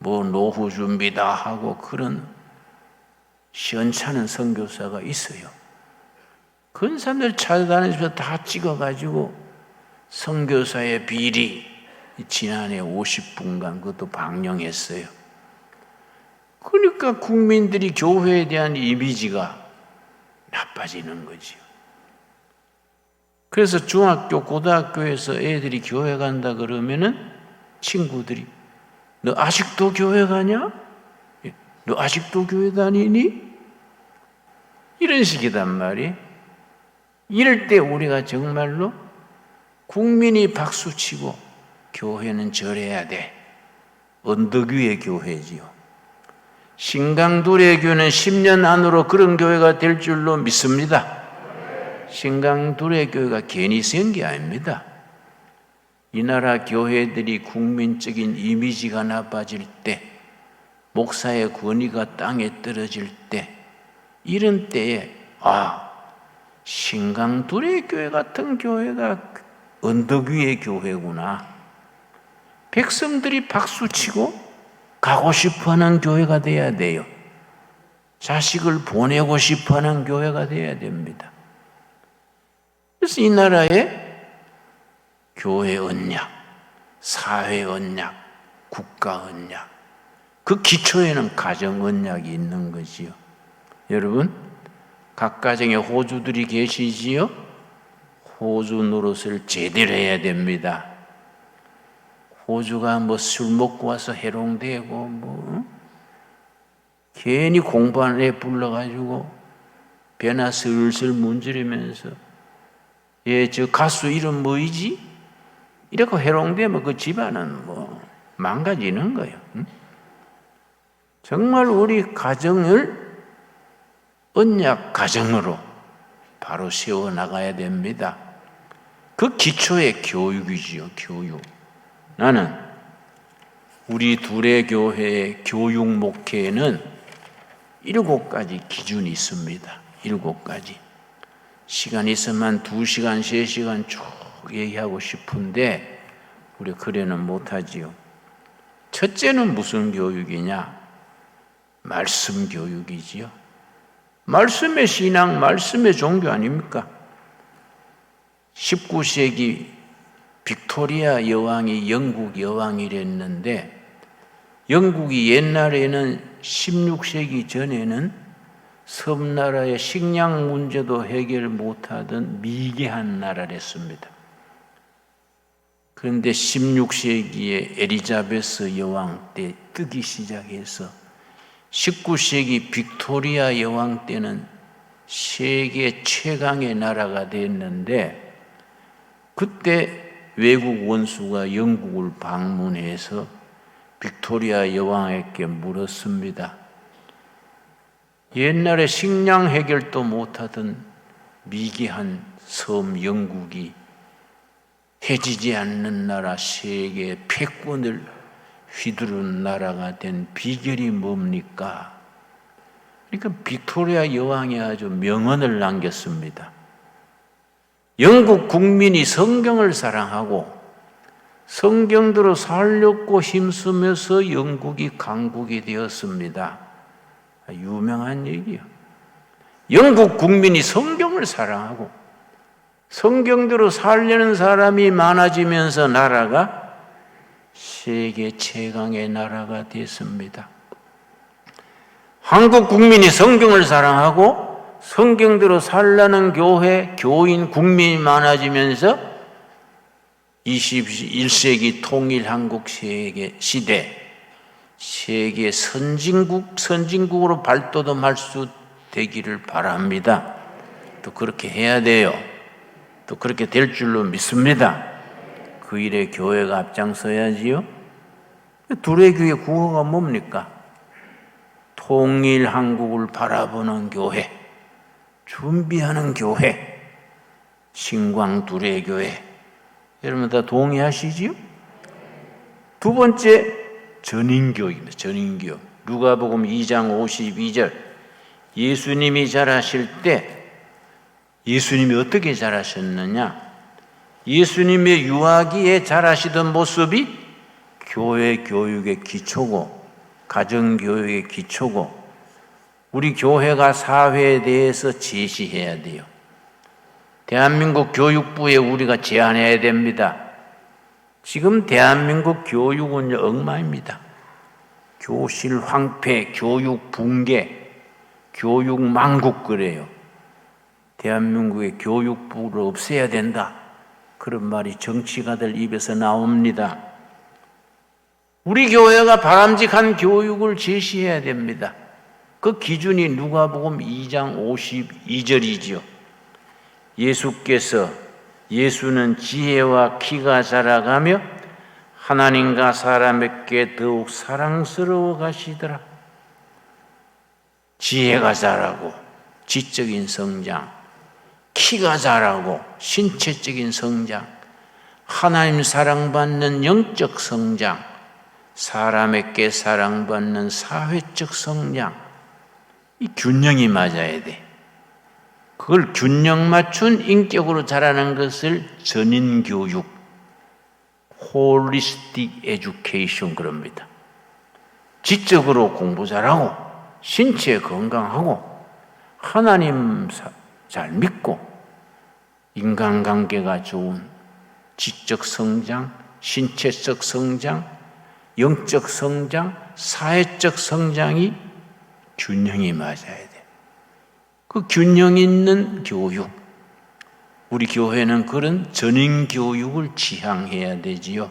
노후 준비다 하고 그런 시원찮은 선교사가 있어요. 그런 사람들 찾아다니면서 다 찍어가지고 선교사의 비리, 지난해 50분간 그것도 방영했어요. 그러니까 국민들이 교회에 대한 이미지가 나빠지는 거지요. 그래서 중학교, 고등학교에서 애들이 교회 간다 그러면은 친구들이, 너 아직도 교회 가냐? 너 아직도 교회 다니니? 이런 식이단 말이에요. 이럴 때 우리가 정말로 국민이 박수치고 교회는 절해야 돼. 언덕 위의 교회지요. 신강두레교는 10년 안으로 그런 교회가 될 줄로 믿습니다. 신강두레교회가 괜히 생긴 게 아닙니다. 이 나라 교회들이 국민적인 이미지가 나빠질 때, 목사의 권위가 땅에 떨어질 때, 이런 때에 신강두레교회 같은 교회가 언덕 위의 교회구나. 백성들이 박수치고 가고 싶어하는 교회가 돼야 돼요. 자식을 보내고 싶어하는 교회가 돼야 됩니다. 그래서 이 나라의 교회 언약, 사회 언약, 국가 언약, 그 기초에는 가정 언약이 있는 거지요. 여러분, 각 가정에 호주들이 계시지요? 호주 노릇을 제대로 해야 됩니다. 호주가 술 먹고 와서 해롱되고 괜히 공부하는 애 불러가지고 배나 슬슬 문지르면서 저 가수 이름 뭐이지? 이렇게 해롱되면 그 집안은 망가지는 거예요. 정말 우리 가정을 언약 가정으로 바로 세워나가야 됩니다. 그 기초의 교육이지요, 교육. 나는 우리 둘의 교회의 교육 목회에는 7가지 기준이 있습니다. 7가지. 시간 있으면 2시간, 3시간 쭉 얘기하고 싶은데 우리 그래는 못하지요. 첫째는 무슨 교육이냐? 말씀 교육이지요. 말씀의 신앙, 말씀의 종교 아닙니까? 19세기 빅토리아 여왕이 영국 여왕이랬는데 영국이 옛날에는 16세기 전에는 섬나라의 식량 문제도 해결 못하던 미개한 나라랬습니다. 그런데 16세기에 엘리자베스 여왕 때 뜨기 시작해서 19세기 빅토리아 여왕 때는 세계 최강의 나라가 됐는데 그때 외국 원수가 영국을 방문해서 빅토리아 여왕에게 물었습니다. 옛날에 식량 해결도 못하던 미개한 섬 영국이 해지지 않는 나라 세계의 패권을 휘두른 나라가 된 비결이 뭡니까? 그러니까 빅토리아 여왕이 아주 명언을 남겼습니다. 영국 국민이 성경을 사랑하고 성경대로 살렸고 힘쓰면서 영국이 강국이 되었습니다. 유명한 얘기예요. 영국 국민이 성경을 사랑하고 성경대로 살려는 사람이 많아지면서 나라가 세계 최강의 나라가 됐습니다. 한국 국민이 성경을 사랑하고 성경대로 살라는 교회, 교인, 국민이 많아지면서 21세기 통일 한국 시대 세계 선진국으로 발돋움할 수 되기를 바랍니다. 또 그렇게 해야 돼요. 또 그렇게 될 줄로 믿습니다. 그 일에 교회가 앞장서야지요. 둘의 교회 구호가 뭡니까? 통일 한국을 바라보는 교회, 준비하는 교회, 신광 둘의 교회. 여러분 다 동의하시지요? 두 번째, 전인교육입니다. 전인교육. 누가복음 2장 52절. 예수님이 자라실 때 예수님이 어떻게 자라셨느냐? 예수님의 유아기에 자라시던 모습이 교회 교육의 기초고 가정 교육의 기초고 우리 교회가 사회에 대해서 제시해야 돼요. 대한민국 교육부에 우리가 제안해야 됩니다. 지금 대한민국 교육은 엉망입니다. 교실 황폐, 교육 붕괴, 교육 망국 그래요. 대한민국의 교육부를 없애야 된다. 그런 말이 정치가들 입에서 나옵니다. 우리 교회가 바람직한 교육을 제시해야 됩니다. 그 기준이 누가복음 2장 52절이지요. 예수는 지혜와 키가 자라가며 하나님과 사람에게 더욱 사랑스러워 가시더라. 지혜가 자라고 지적인 성장, 키가 자라고 신체적인 성장, 하나님 사랑받는 영적 성장, 사람에게 사랑받는 사회적 성장, 이 균형이 맞아야 돼. 그걸 균형 맞춘 인격으로 자라는 것을 전인교육, 홀리스틱 에듀케이션 그럽니다. 지적으로 공부 잘하고 신체 건강하고 하나님 잘 믿고 인간관계가 좋은 지적 성장, 신체적 성장, 영적 성장, 사회적 성장이 균형이 맞아야 돼. 그 균형 있는 교육, 우리 교회는 그런 전인 교육을 지향해야 되지요.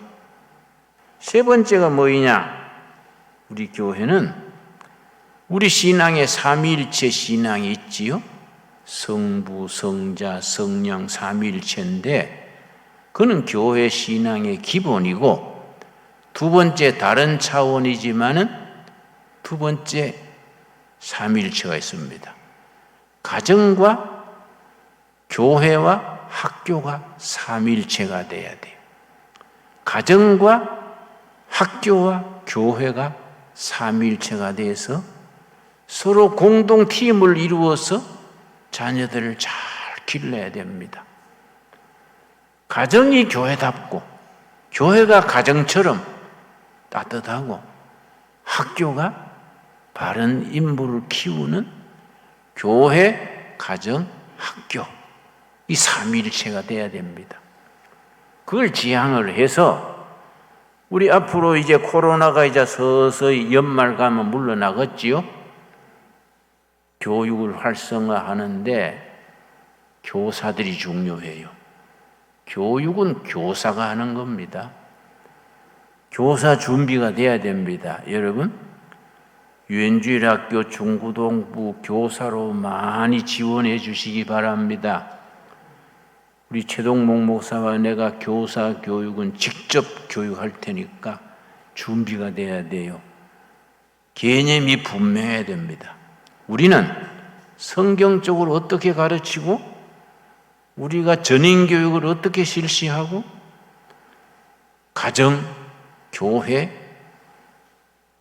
세 번째가 뭐냐? 우리 교회는 우리 신앙에 삼위일체 신앙이 있지요. 성부, 성자, 성령 삼위일체인데 그는 교회 신앙의 기본이고 두 번째 다른 차원이지만은 두 번째 삼위일체가 있습니다. 가정과 교회와 학교가 삼위일체가 돼야 돼요. 가정과 학교와 교회가 삼위일체가 돼서 서로 공동팀을 이루어서 자녀들을 잘 길러야 됩니다. 가정이 교회답고 교회가 가정처럼 따뜻하고 학교가 바른 인물을 키우는 교회, 가정, 학교 이 삼위일체가 돼야 됩니다. 그걸 지향을 해서 우리 앞으로 이제 코로나가 이제 서서히 연말 가면 물러나겠지요. 교육을 활성화하는데 교사들이 중요해요. 교육은 교사가 하는 겁니다. 교사 준비가 돼야 됩니다. 여러분, 유엔주일학교 중고등부 교사로 많이 지원해 주시기 바랍니다. 우리 최동목 목사와 내가 교사 교육은 직접 교육할 테니까 준비가 돼야 돼요. 개념이 분명해야 됩니다. 우리는 성경적으로 어떻게 가르치고 우리가 전인교육을 어떻게 실시하고 가정, 교회,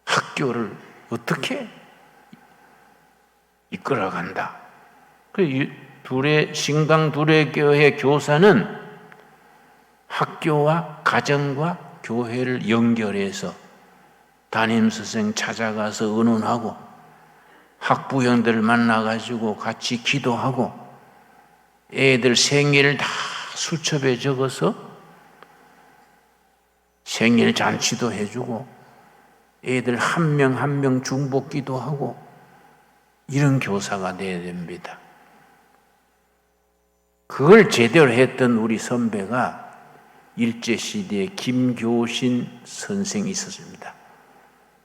학교를 어떻게 이끌어간다. 신강 둘의 교회 교사는 학교와 가정과 교회를 연결해서 담임선생 찾아가서 의논하고 학부형들 만나가지고 같이 기도하고 애들 생일 다 수첩에 적어서 생일 잔치도 해주고 애들 한 명 한 명 중복기도 하고 이런 교사가 돼야 됩니다. 그걸 제대로 했던 우리 선배가 일제시대에 김교신 선생이 있었습니다.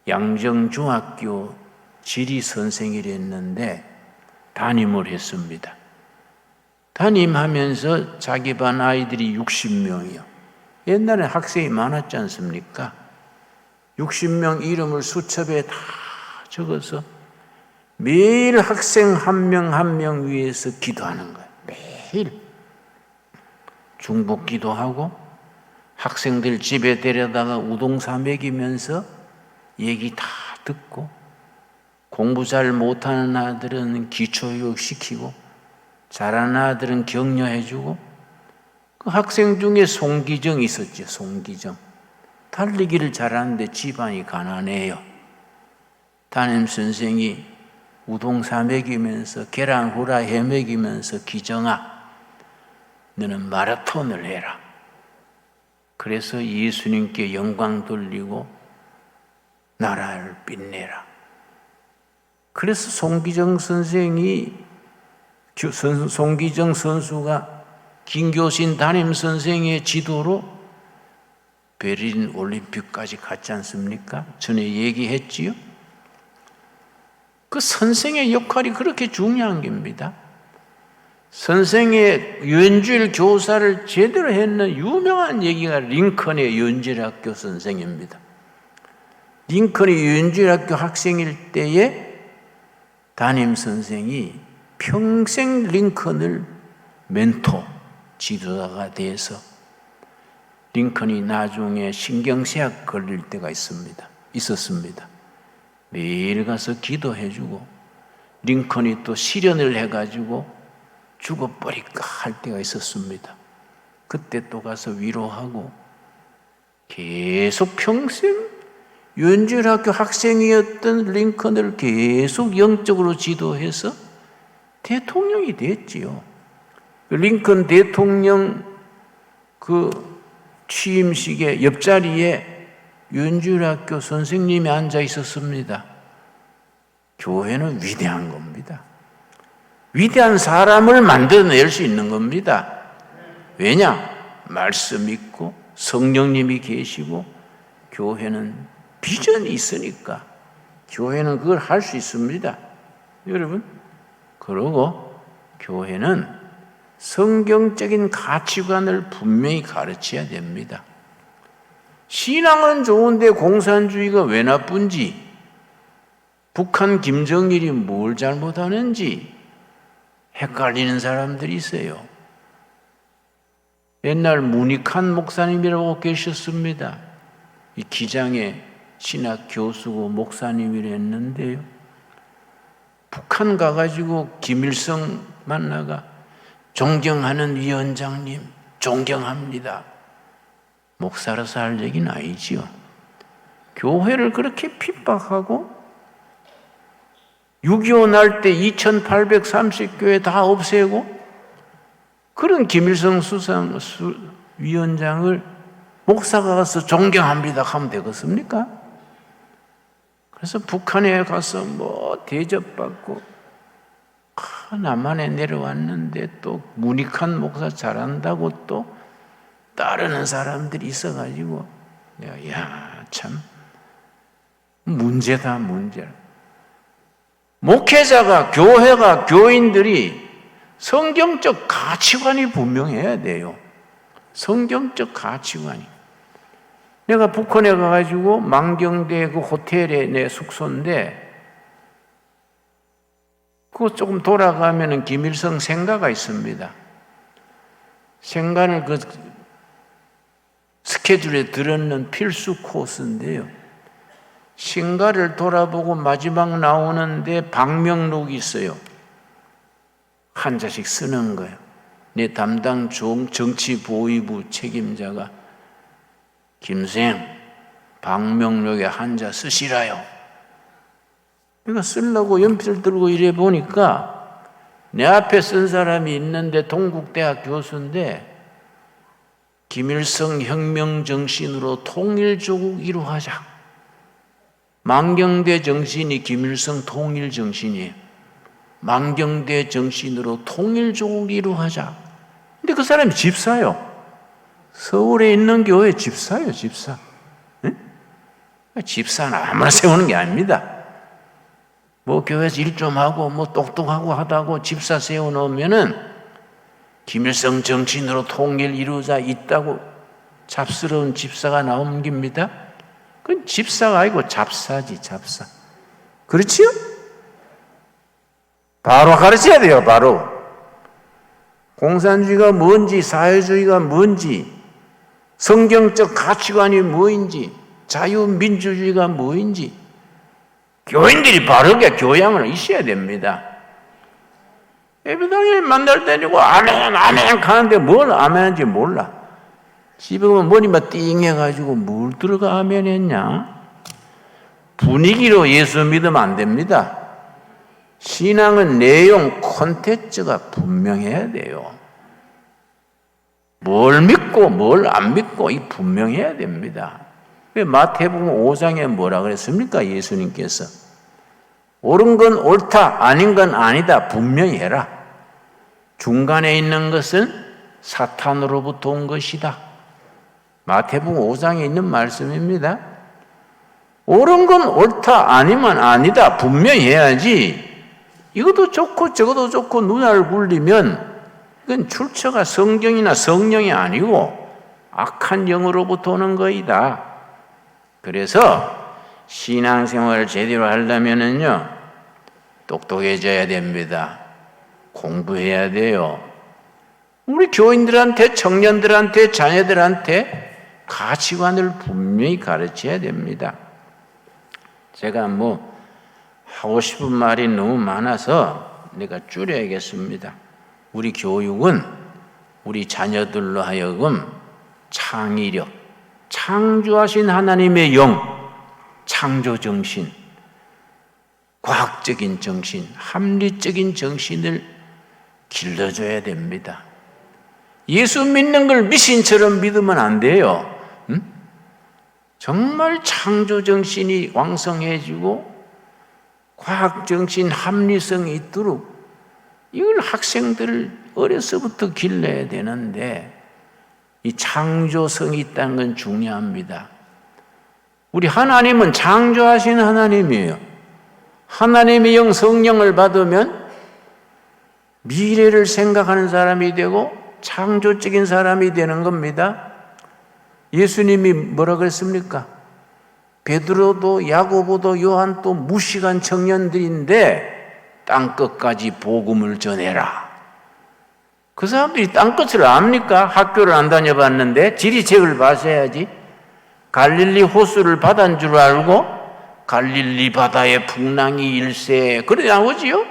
양정중학교 지리선생이랬는데 담임을 했습니다. 담임하면서 자기 반 아이들이 60명이요. 옛날에 학생이 많았지 않습니까? 60명 이름을 수첩에 다 적어서 매일 학생 한 명 한 명 위해서 기도하는 거예요. 매일 중복 기도하고 학생들 집에 데려다가 우동사 먹이면서 얘기 다 듣고 공부 잘 못하는 아들은 기초교육 시키고 잘하는 아들은 격려해주고 그 학생 중에 송기정이 있었죠. 송기정. 달리기를 잘하는데 집안이 가난해요. 담임선생이 우동사 먹이면서 계란 후라이 먹이면서 기정아 너는 마라톤을 해라. 그래서 예수님께 영광 돌리고 나라를 빛내라. 그래서 송기정 선수가 김교신 담임 선생의 지도로 베를린 올림픽까지 갔지 않습니까? 전에 얘기했지요. 그 선생의 역할이 그렇게 중요한 겁니다. 선생의 유엔주일 교사를 제대로 했는 유명한 얘기가 링컨의 유엔주일학교 선생입니다. 링컨이 유엔주일학교 학생일 때에 담임 선생이 평생 링컨을 멘토, 지도자가 돼서 링컨이 나중에 신경쇠약 걸릴 때가 있었습니다. 매일 가서 기도해주고 링컨이 또 실연을 해가지고 죽어버릴까 할 때가 있었습니다. 그때 또 가서 위로하고 계속 평생 유엔주일학교 학생이었던 링컨을 계속 영적으로 지도해서 대통령이 됐지요. 링컨 대통령 그 취임식의 옆자리에 유엔주일학교 선생님이 앉아 있었습니다. 교회는 위대한 겁니다. 위대한 사람을 만들어낼 수 있는 겁니다. 왜냐? 말씀 있고 성령님이 계시고 교회는 비전이 있으니까 교회는 그걸 할 수 있습니다. 여러분, 그러고 교회는 성경적인 가치관을 분명히 가르쳐야 됩니다. 신앙은 좋은데 공산주의가 왜 나쁜지, 북한 김정일이 뭘 잘못하는지 헷갈리는 사람들이 있어요. 옛날 문익환 목사님이라고 계셨습니다. 이 기장의 신학 교수고 목사님이랬는데요. 북한 가가지고 김일성 만나가 존경하는 위원장님 존경합니다. 목사로서 할 얘기는 아니지요. 교회를 그렇게 핍박하고 6.25 날 때 2830교회 다 없애고 그런 김일성 위원장을 목사가 가서 존경합니다 하면 되겠습니까? 그래서 북한에 가서 뭐 대접받고 남한에 내려왔는데 또 문익환 목사 잘한다고 또 따르는 사람들이 있어가지고 야, 참 문제다 문제. 목회자가 교회가 교인들이 성경적 가치관이 분명해야 돼요. 성경적 가치관이. 내가 북한에 가가지고 만경대 그 호텔에 내 숙소인데 그거 조금 돌아가면은 김일성 생가가 있습니다. 생가를 그 스케줄에 들었는 필수 코스인데요. 신가를 돌아보고 마지막 나오는데 방명록이 있어요. 한 자씩 쓰는 거예요. 내 담당 정치보위부 책임자가 김생 방명록에 한자 쓰시라요. 내가 쓰려고 연필 들고 이래 보니까 내 앞에 쓴 사람이 있는데 동국대학 교수인데 김일성 혁명 정신으로 통일조국 이루하자. 만경대 정신이 김일성 통일 정신이에요. 만경대 정신으로 통일조국 이루하자. 근데 그 사람이 집사요. 서울에 있는 교회 집사요, 집사. 응? 집사는 아무나 세우는 게 아닙니다. 뭐 교회에서 일 좀 하고 뭐 똑똑하고 하다고 집사 세워놓으면은 김일성 정신으로 통일 이루자 있다고 잡스러운 집사가 나오는 겁니다. 그건 집사가 아니고 잡사지, 잡사. 그렇지요? 바로 가르쳐야 돼요, 바로. 공산주의가 뭔지, 사회주의가 뭔지, 성경적 가치관이 뭐인지, 자유민주주의가 뭐인지, 교인들이 바르게 교양을 있어야 됩니다. 예배당에 만날 때니고 아멘, 아멘 하는데 뭘 아멘인지 몰라. 집에 오면 머리만 띵 해가지고 뭘 들어가 아멘 했냐? 분위기로 예수 믿으면 안 됩니다. 신앙은 내용, 콘텐츠가 분명해야 돼요. 뭘 믿고 뭘 안 믿고 이 분명해야 됩니다. 마태복음 5장에 뭐라 그랬습니까? 예수님께서 옳은 건 옳다, 아닌 건 아니다 분명히 해라. 중간에 있는 것은 사탄으로부터 온 것이다. 마태복음 5장에 있는 말씀입니다. 옳은 건 옳다, 아니면 아니다 분명히 해야지. 이것도 좋고 저것도 좋고 눈알 굴리면 이건 출처가 성경이나 성령이 아니고 악한 영으로부터 오는 거이다. 그래서 신앙생활을 제대로 하려면은요, 똑똑해져야 됩니다. 공부해야 돼요. 우리 교인들한테, 청년들한테, 자녀들한테 가치관을 분명히 가르쳐야 됩니다. 제가 뭐 하고 싶은 말이 너무 많아서 내가 줄여야겠습니다. 우리 교육은 우리 자녀들로 하여금 창의력, 창조하신 하나님의 영, 창조정신, 과학적인 정신, 합리적인 정신을 길러줘야 됩니다. 예수 믿는 걸 미신처럼 믿으면 안 돼요. 정말 창조정신이 왕성해지고 과학정신, 합리성이 있도록 이걸 학생들을 어려서부터 길러야 되는데 이 창조성이 있다는 건 중요합니다. 우리 하나님은 창조하신 하나님이에요. 하나님의 영 성령을 받으면 미래를 생각하는 사람이 되고 창조적인 사람이 되는 겁니다. 예수님이 뭐라 그랬습니까? 베드로도 야고보도 요한도 무식한 청년들인데 땅끝까지 복음을 전해라. 그 사람들이 땅끝을 압니까? 학교를 안 다녀봤는데 지리책을 봐서야지. 갈릴리 호수를 바다인 줄 알고 갈릴리 바다에 풍랑이 일세 그래 나오지요.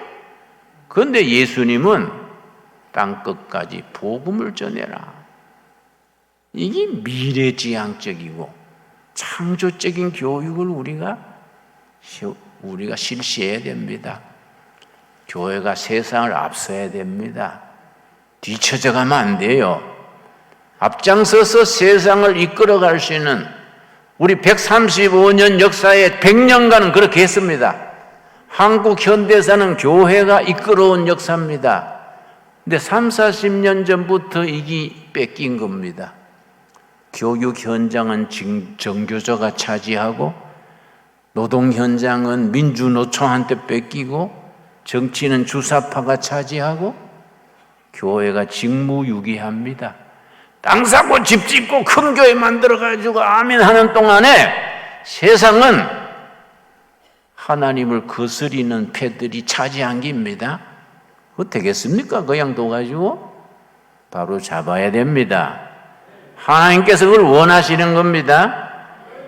그런데 예수님은 땅끝까지 복음을 전해라. 이게 미래지향적이고 창조적인 교육을 우리가 실시해야 됩니다. 교회가 세상을 앞서야 됩니다. 뒤처져 가면 안 돼요. 앞장서서 세상을 이끌어갈 수 있는 우리 135년 역사에 100년간은 그렇게 했습니다. 한국 현대사는 교회가 이끌어온 역사입니다. 근데 30, 40년 전부터 이게 뺏긴 겁니다. 교육 현장은 정교조가 차지하고 노동 현장은 민주노총한테 뺏기고 정치는 주사파가 차지하고 교회가 직무유기합니다. 땅 사고 집 짓고 큰 교회 만들어가지고 아멘 하는 동안에 세상은 하나님을 거스리는 패들이 차지한 겁니다. 어떻게 되겠습니까? 그냥 둬가지고 바로 잡아야 됩니다. 하나님께서 그걸 원하시는 겁니다.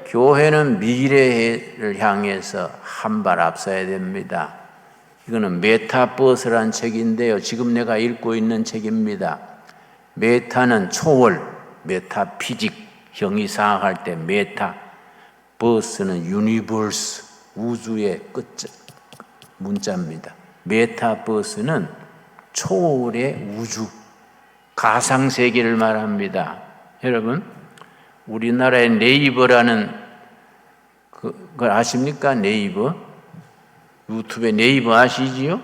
교회는 미래를 향해서 한 발 앞서야 됩니다. 이거는 메타버스라는 책인데요. 지금 내가 읽고 있는 책입니다. 메타는 초월, 메타피직, 형이상학할 때 메타, 버스는 유니버스, 우주의 끝자, 문자입니다. 메타버스는 초월의 우주, 가상세계를 말합니다. 여러분, 우리나라의 네이버라는 그걸 아십니까? 네이버? 유튜브에 네이버 아시지요?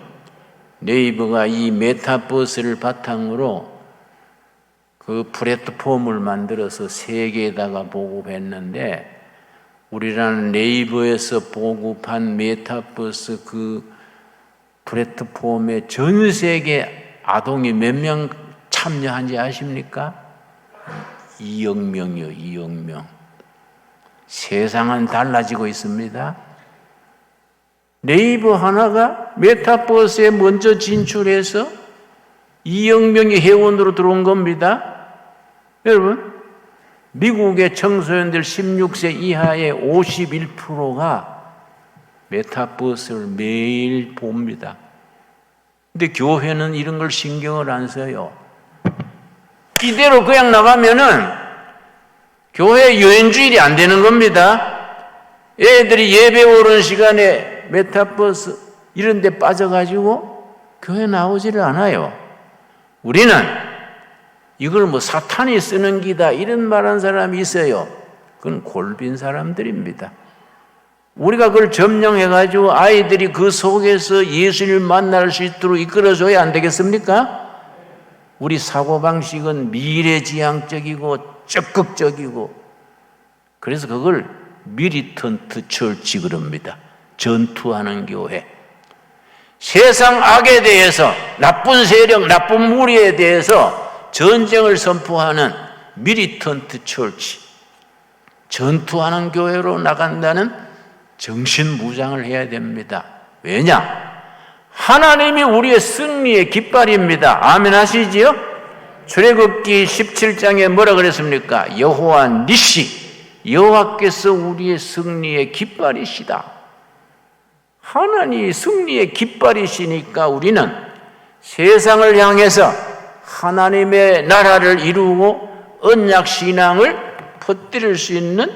네이버가 이 메타버스를 바탕으로 그 플랫폼을 만들어서 세계에다가 보급했는데 우리나라는 네이버에서 보급한 메타버스 그 플랫폼에 전 세계 아동이 몇 명 참여한지 아십니까? 2억 명이요, 2억 명. 세상은 달라지고 있습니다. 네이버 하나가 메타버스에 먼저 진출해서 2억 명이 회원으로 들어온 겁니다. 여러분, 미국의 청소년들 16세 이하의 51%가 메타버스를 매일 봅니다. 근데 교회는 이런 걸 신경을 안 써요. 이대로 그냥 나가면은 교회 유엔주일이 안 되는 겁니다. 애들이 예배 오는 시간에 메타버스 이런 데 빠져가지고 교회 나오지를 않아요. 우리는 이걸 뭐 사탄이 쓰는 기다 이런 말한 사람이 있어요. 그건 골빈 사람들입니다. 우리가 그걸 점령해가지고 아이들이 그 속에서 예수님을 만날 수 있도록 이끌어줘야 안 되겠습니까? 우리 사고방식은 미래지향적이고 적극적이고 그래서 그걸 미리턴트 처치 그럽니다. 전투하는 교회. 세상 악에 대해서 나쁜 세력, 나쁜 무리에 대해서 전쟁을 선포하는 미리턴트 처치. 전투하는 교회로 나간다는 정신무장을 해야 됩니다. 왜냐? 하나님이 우리의 승리의 깃발입니다. 아멘 하시지요? 출애굽기 17장에 뭐라 그랬습니까? 여호와 니시, 여호와께서 우리의 승리의 깃발이시다. 하나님이 승리의 깃발이시니까 우리는 세상을 향해서 하나님의 나라를 이루고 언약 신앙을 퍼뜨릴 수 있는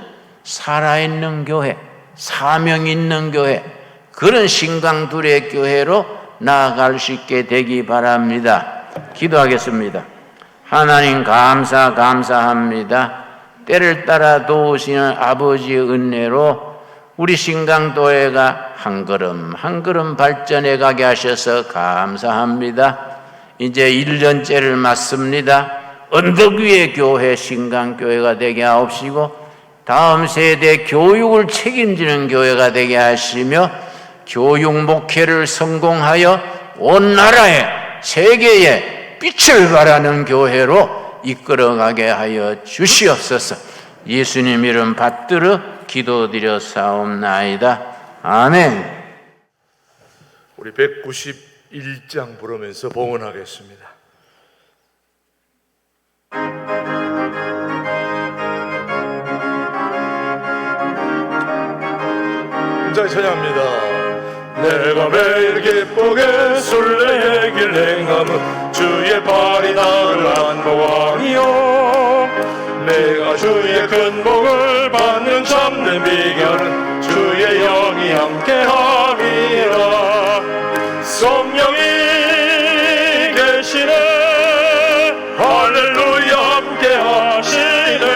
살아있는 교회, 사명 있는 교회, 그런 신강둘의 교회로 나아갈 수 있게 되기 바랍니다. 기도하겠습니다. 하나님 감사합니다. 때를 따라 도우시는 아버지의 은혜로 우리 신강도회가 한 걸음 한 걸음 발전해 가게 하셔서 감사합니다. 이제 1년째를 맞습니다. 언덕 위의 교회, 신강교회가 되게 하옵시고 다음 세대 교육을 책임지는 교회가 되게 하시며 교육 목회를 성공하여 온 나라에 세계에 빛을 발하는 교회로 이끌어가게 하여 주시옵소서. 예수님 이름 받들어 기도드려 사옵나이다. 아멘. 우리 191장 부르면서 봉헌하겠습니다. 감사히 찬양합니다. 내가 매일 기쁘게 순례의 길 행함은 주의 발이 나를 안보하니요 내가 주의 큰 복을 받는 참된 비결은 주의 영이 함께함이라 성령이 계시네 할렐루야 함께하시네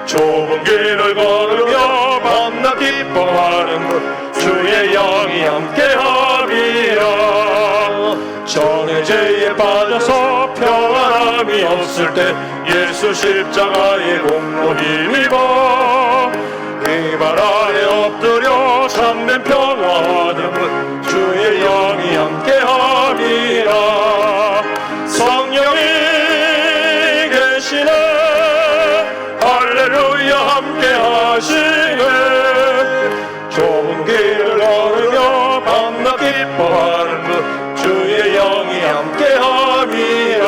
좁은 길을 걸으며 밤낮 기뻐하는 것 주의 영이 함께함이라 정의 죄에 빠져서 평안함이 없을 때 예수 십자가의 공로 힘입어 그 발 아래 엎드려 참된 평화 얻음은 주의 영이 함께함이라 성령이 계시네 할렐루야 함께하시네 좁은 길을 걸으며 밤낮 기뻐하는 것 주의 영이 함께함이라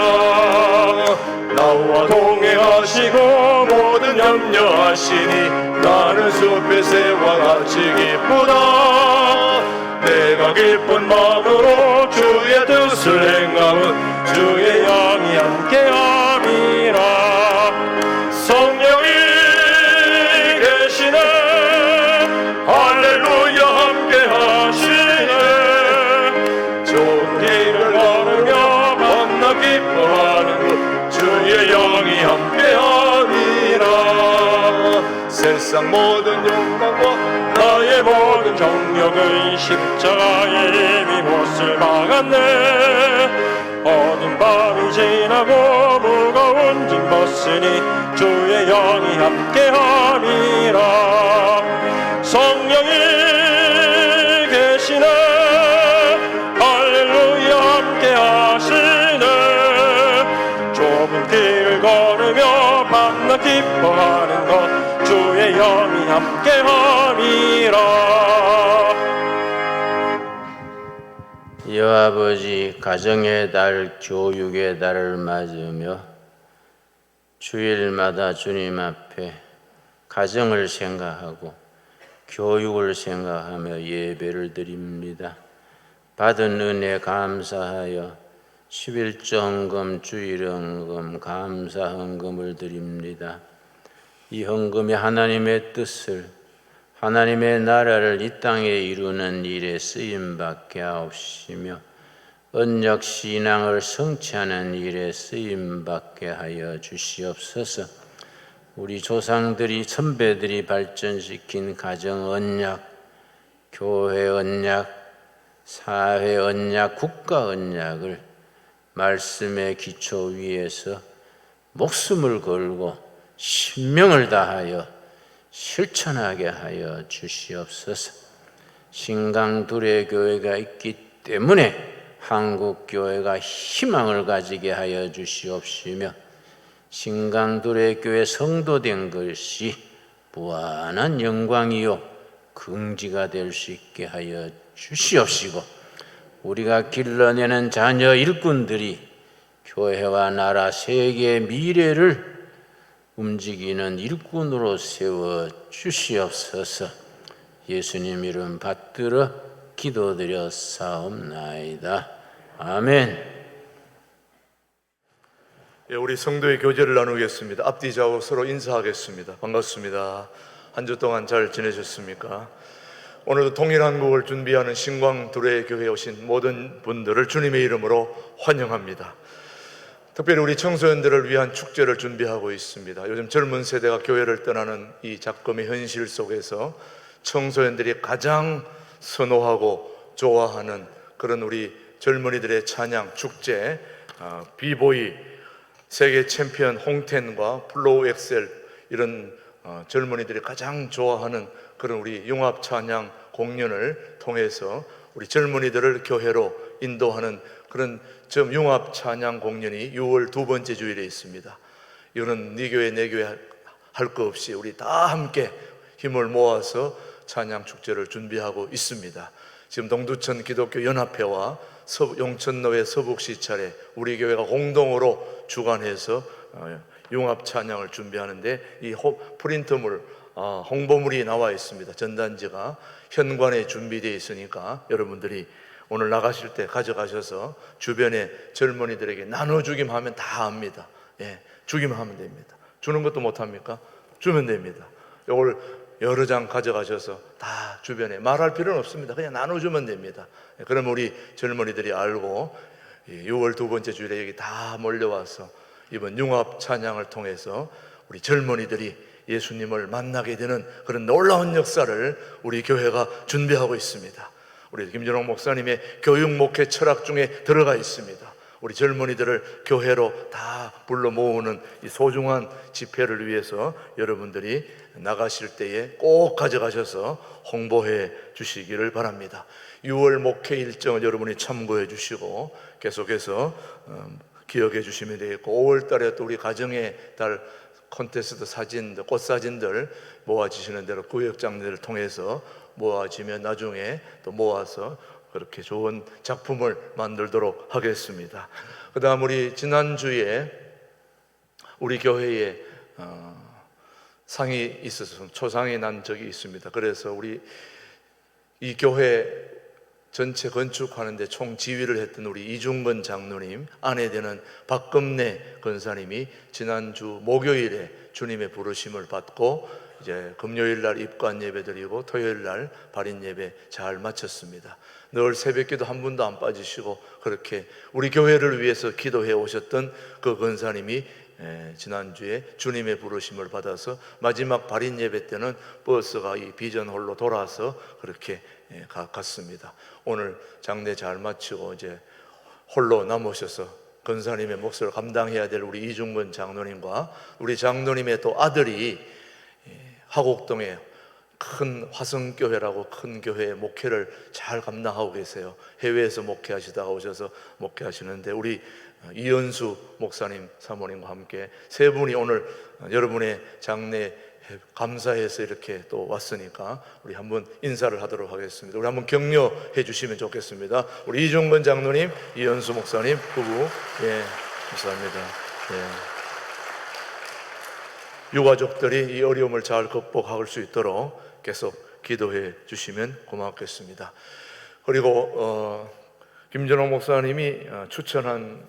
나와 동행하시고 모든 염려하시니 나는 숲의 새와 같이 기쁘다 내가 기쁜 마음으로 주의 뜻을 행함은 주의 영이 함께함이라 성령이 계시네 할렐루야 함께하시네 좋은 길을 걸으며 밤낮 기뻐하는 것 주의 영이 함께함이라 세상 모든 욕망과 나의 모든 정욕은 십자가에 이미 못을 박았네 어두운 밤이 지나고 무거운 짐 벗으니 주의 영이 함께함이라 성령이 계시네 할렐루야 함께하시네 좁은 길을 걸으며 밤낮 기뻐하는 것 주의 영이 함께함이라 여호와 아버지 가정의 달, 교육의 달을 맞으며 주일마다 주님 앞에 가정을 생각하고 교육을 생각하며 예배를 드립니다. 받은 은혜 감사하여 11조 헌금, 주일 헌금, 감사 헌금을 드립니다. 이 헌금이 하나님의 뜻을, 하나님의 나라를 이 땅에 이루는 일에 쓰임받게 하옵시며 언약 신앙을 성취하는 일에 쓰임받게 하여 주시옵소서. 우리 조상들이 선배들이 발전시킨 가정 언약, 교회 언약, 사회 언약, 국가 언약을 말씀의 기초 위에서 목숨을 걸고 신명을 다하여 실천하게 하여 주시옵소서. 신강둘의 교회가 있기 때문에 한국 교회가 희망을 가지게 하여 주시옵시며 신강둘의 교회 성도된 것이 무한한 영광이요 긍지가 될 수 있게 하여 주시옵시고 우리가 길러내는 자녀 일꾼들이 교회와 나라 세계의 미래를 움직이는 일꾼으로 세워 주시옵소서. 예수님 이름 받들어 기도드려 사옵나이다. 아멘. 예, 우리 성도의 교제를 나누겠습니다. 앞뒤 좌우 서로 인사하겠습니다. 반갑습니다. 한 주 동안 잘 지내셨습니까? 오늘도 통일한국을 준비하는 신광두레 교회에 오신 모든 분들을 주님의 이름으로 환영합니다. 특별히 우리 청소년들을 위한 축제를 준비하고 있습니다. 요즘 젊은 세대가 교회를 떠나는 이 작금의 현실 속에서 청소년들이 가장 선호하고 좋아하는 그런 우리 젊은이들의 찬양 축제, 비보이 세계 챔피언 홍텐과 플로우 엑셀 이런 젊은이들이 가장 좋아하는 그런 우리 융합 찬양 공연을 통해서 우리 젊은이들을 교회로 인도하는 그런 융합 찬양 공연이 6월 두 번째 주일에 있습니다. 이거는 네 교회 내 교회 할 거 없이 우리 다 함께 힘을 모아서 찬양 축제를 준비하고 있습니다. 지금 동두천 기독교 연합회와 용천노회 서북시찰에 우리 교회가 공동으로 주관해서 융합 찬양을 준비하는데 이 프린트물 홍보물이 나와 있습니다. 전단지가 현관에 준비되어 있으니까 여러분들이 오늘 나가실 때 가져가셔서 주변의 젊은이들에게 나눠주기만 하면 다 합니다. 예, 주기만 하면 됩니다. 주는 것도 못합니까? 주면 됩니다. 이걸 여러 장 가져가셔서 다 주변에 말할 필요는 없습니다. 그냥 나눠주면 됩니다. 그럼 우리 젊은이들이 알고 6월 두 번째 주일에 여기 다 몰려와서 이번 융합 찬양을 통해서 우리 젊은이들이 예수님을 만나게 되는 그런 놀라운 역사를 우리 교회가 준비하고 있습니다. 우리 김준홍 목사님의 교육 목회 철학 중에 들어가 있습니다. 우리 젊은이들을 교회로 다 불러 모으는 이 소중한 집회를 위해서 여러분들이 나가실 때에 꼭 가져가셔서 홍보해 주시기를 바랍니다. 6월 목회 일정을 여러분이 참고해 주시고 계속해서 기억해 주시면 되겠고, 5월 달에 또 우리 가정의 달 콘테스트 사진들, 꽃사진들 모아지시는 대로 구역장들을 통해서 모아지면 나중에 또 모아서 그렇게 좋은 작품을 만들도록 하겠습니다. 그 다음 우리 지난주에 우리 교회에 상이 있어서 초상이 난 적이 있습니다. 그래서 우리 이 교회 전체 건축하는데 총 지휘를 했던 우리 이중건 장로님 아내 되는 박금래 권사님이 지난주 목요일에 주님의 부르심을 받고 이제 금요일 날 입관 예배 드리고 토요일 날 발인 예배 잘 마쳤습니다. 늘 새벽기도 한 분도 안 빠지시고 그렇게 우리 교회를 위해서 기도해 오셨던 그 권사님이 지난주에 주님의 부르심을 받아서 마지막 발인 예배 때는 버스가 이 비전홀로 돌아서 그렇게 갔습니다. 오늘 장례 잘 마치고 이제 홀로 남으셔서 권사님의 몫을 감당해야 될 우리 이중근 장로님과 우리 장로님의 또 아들이 화곡동에 큰 화성교회라고 큰 교회의 목회를 잘 감당하고 계세요. 해외에서 목회하시다가 오셔서 목회하시는데 우리 이현수 목사님 사모님과 함께 세 분이 오늘 여러분의 장례 감사해서 이렇게 또 왔으니까 우리 한번 인사를 하도록 하겠습니다. 우리 한번 격려해 주시면 좋겠습니다. 우리 이종근 장로님, 이현수 목사님 부부, 예, 감사합니다. 예. 유가족들이 이 어려움을 잘 극복할 수 있도록 계속 기도해 주시면 고맙겠습니다. 그리고 김전호 목사님이 추천한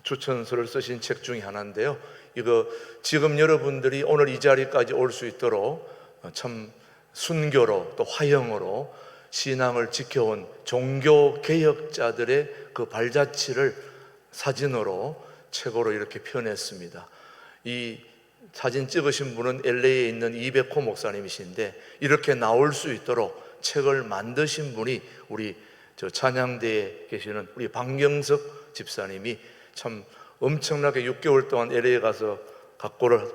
추천서를 쓰신 책 중에 하나인데요. 이거 지금 여러분들이 오늘 이 자리까지 올 수 있도록 참 순교로 또 화형으로 신앙을 지켜온 종교 개혁자들의 그 발자취를 사진으로 책으로 이렇게 펴냈습니다. 이 사진 찍으신 분은 LA에 있는 이백호 목사님이신데 이렇게 나올 수 있도록 책을 만드신 분이 우리 저 찬양대에 계시는 우리 박경석 집사님이 참 엄청나게 6개월 동안 LA에 가서 각고를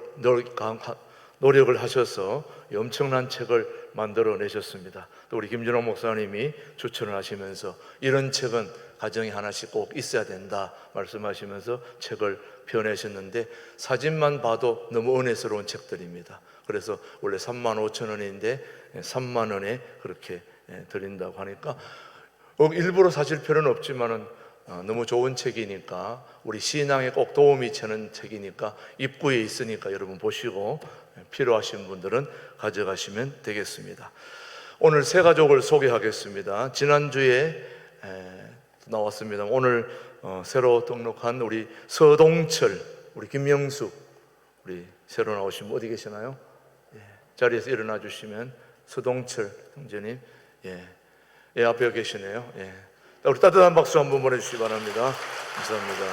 노력을 하셔서 엄청난 책을 만들어내셨습니다. 또 우리 김준호 목사님이 추천을 하시면서 이런 책은 가정에 하나씩 꼭 있어야 된다 말씀하시면서 책을 펴내셨는데 사진만 봐도 너무 은혜스러운 책들입니다. 그래서 원래 35,000원인데 3만 원에 그렇게 드린다고 하니까 일부러 사실 필요는 없지만은 너무 좋은 책이니까 우리 신앙에 꼭 도움이 되는 책이니까 입구에 있으니까 여러분 보시고 필요하신 분들은 가져가시면 되겠습니다. 오늘 세 가족을 소개하겠습니다. 지난주에 나왔습니다. 오늘 새로 등록한 우리 서동철, 우리 김영숙, 우리 새로 나오신 분 어디 계시나요? 자리에서 일어나 주시면 서동철 형제님, 예, 앞에 계시네요. 예. 우리 따뜻한 박수 한번 보내주시기 바랍니다. 감사합니다.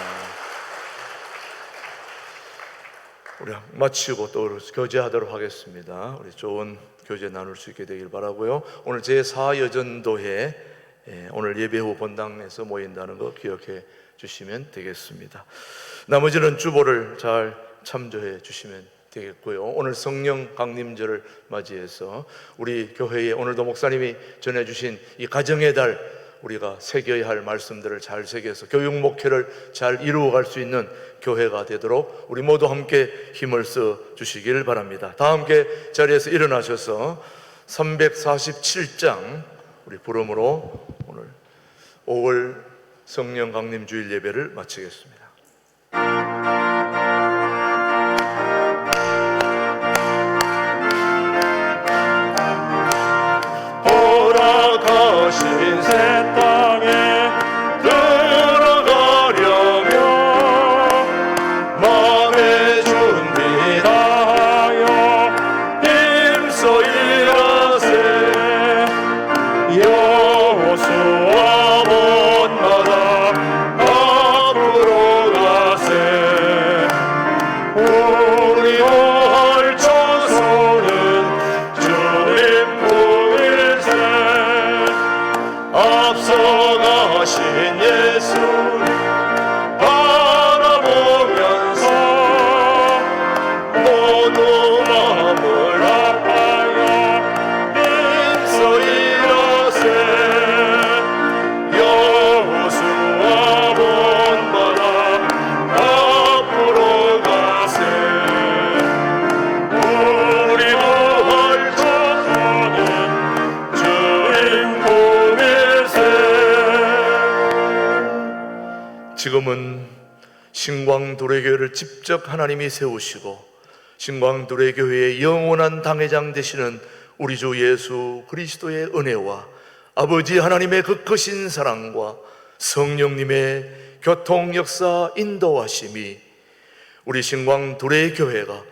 우리 마치고 또 교제하도록 하겠습니다. 우리 좋은 교제 나눌 수 있게 되길 바라고요. 오늘 제4여전도회 오늘 예배 후 본당에서 모인다는 거 기억해 주시면 되겠습니다. 나머지는 주보를 잘 참조해 주시면 되겠고요. 오늘 성령 강림절을 맞이해서 우리 교회에 오늘도 목사님이 전해주신 이 가정의 달 우리가 새겨야 할 말씀들을 잘 새겨서 교육 목회를 잘 이루어갈 수 있는 교회가 되도록 우리 모두 함께 힘을 써 주시길 바랍니다. 다 함께 자리에서 일어나셔서 347장 우리 부름으로 오늘 5월 성령 강림 주일 예배를 마치겠습니다. 하신 새 땅에 들어가려면 마음의 준비 다하여 힘써 일하세. 여호수아 본마다 앞으로 가세. 우리 올 조소는 주님 품일세. 앞서가신 예수님 바라보면서 모두 마음을 합하여 힘써 일하세. 여호수아 본마다 앞으로 가세. 우리 부활 조소는 주님 품일세. 지금은 신광두레교회를 직접 하나님이 세우시고 신광두레교회의 영원한 당회장 되시는 우리 주 예수 그리스도의 은혜와 아버지 하나님의 그 크신 사랑과 성령님의 교통 역사 인도하심이 우리 신광두레교회가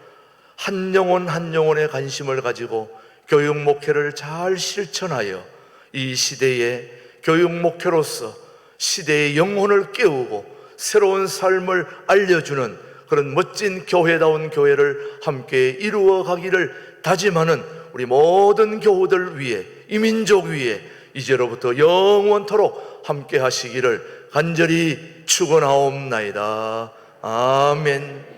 한 영혼 한 영혼의 관심을 가지고 교육 목회를 잘 실천하여 이 시대의 교육 목회로서 시대의 영혼을 깨우고 새로운 삶을 알려주는 그런 멋진 교회다운 교회를 함께 이루어 가기를 다짐하는 우리 모든 교우들 위해, 이 민족 위해 이제로부터 영원토록 함께 하시기를 간절히 축원하옵나이다. 아멘.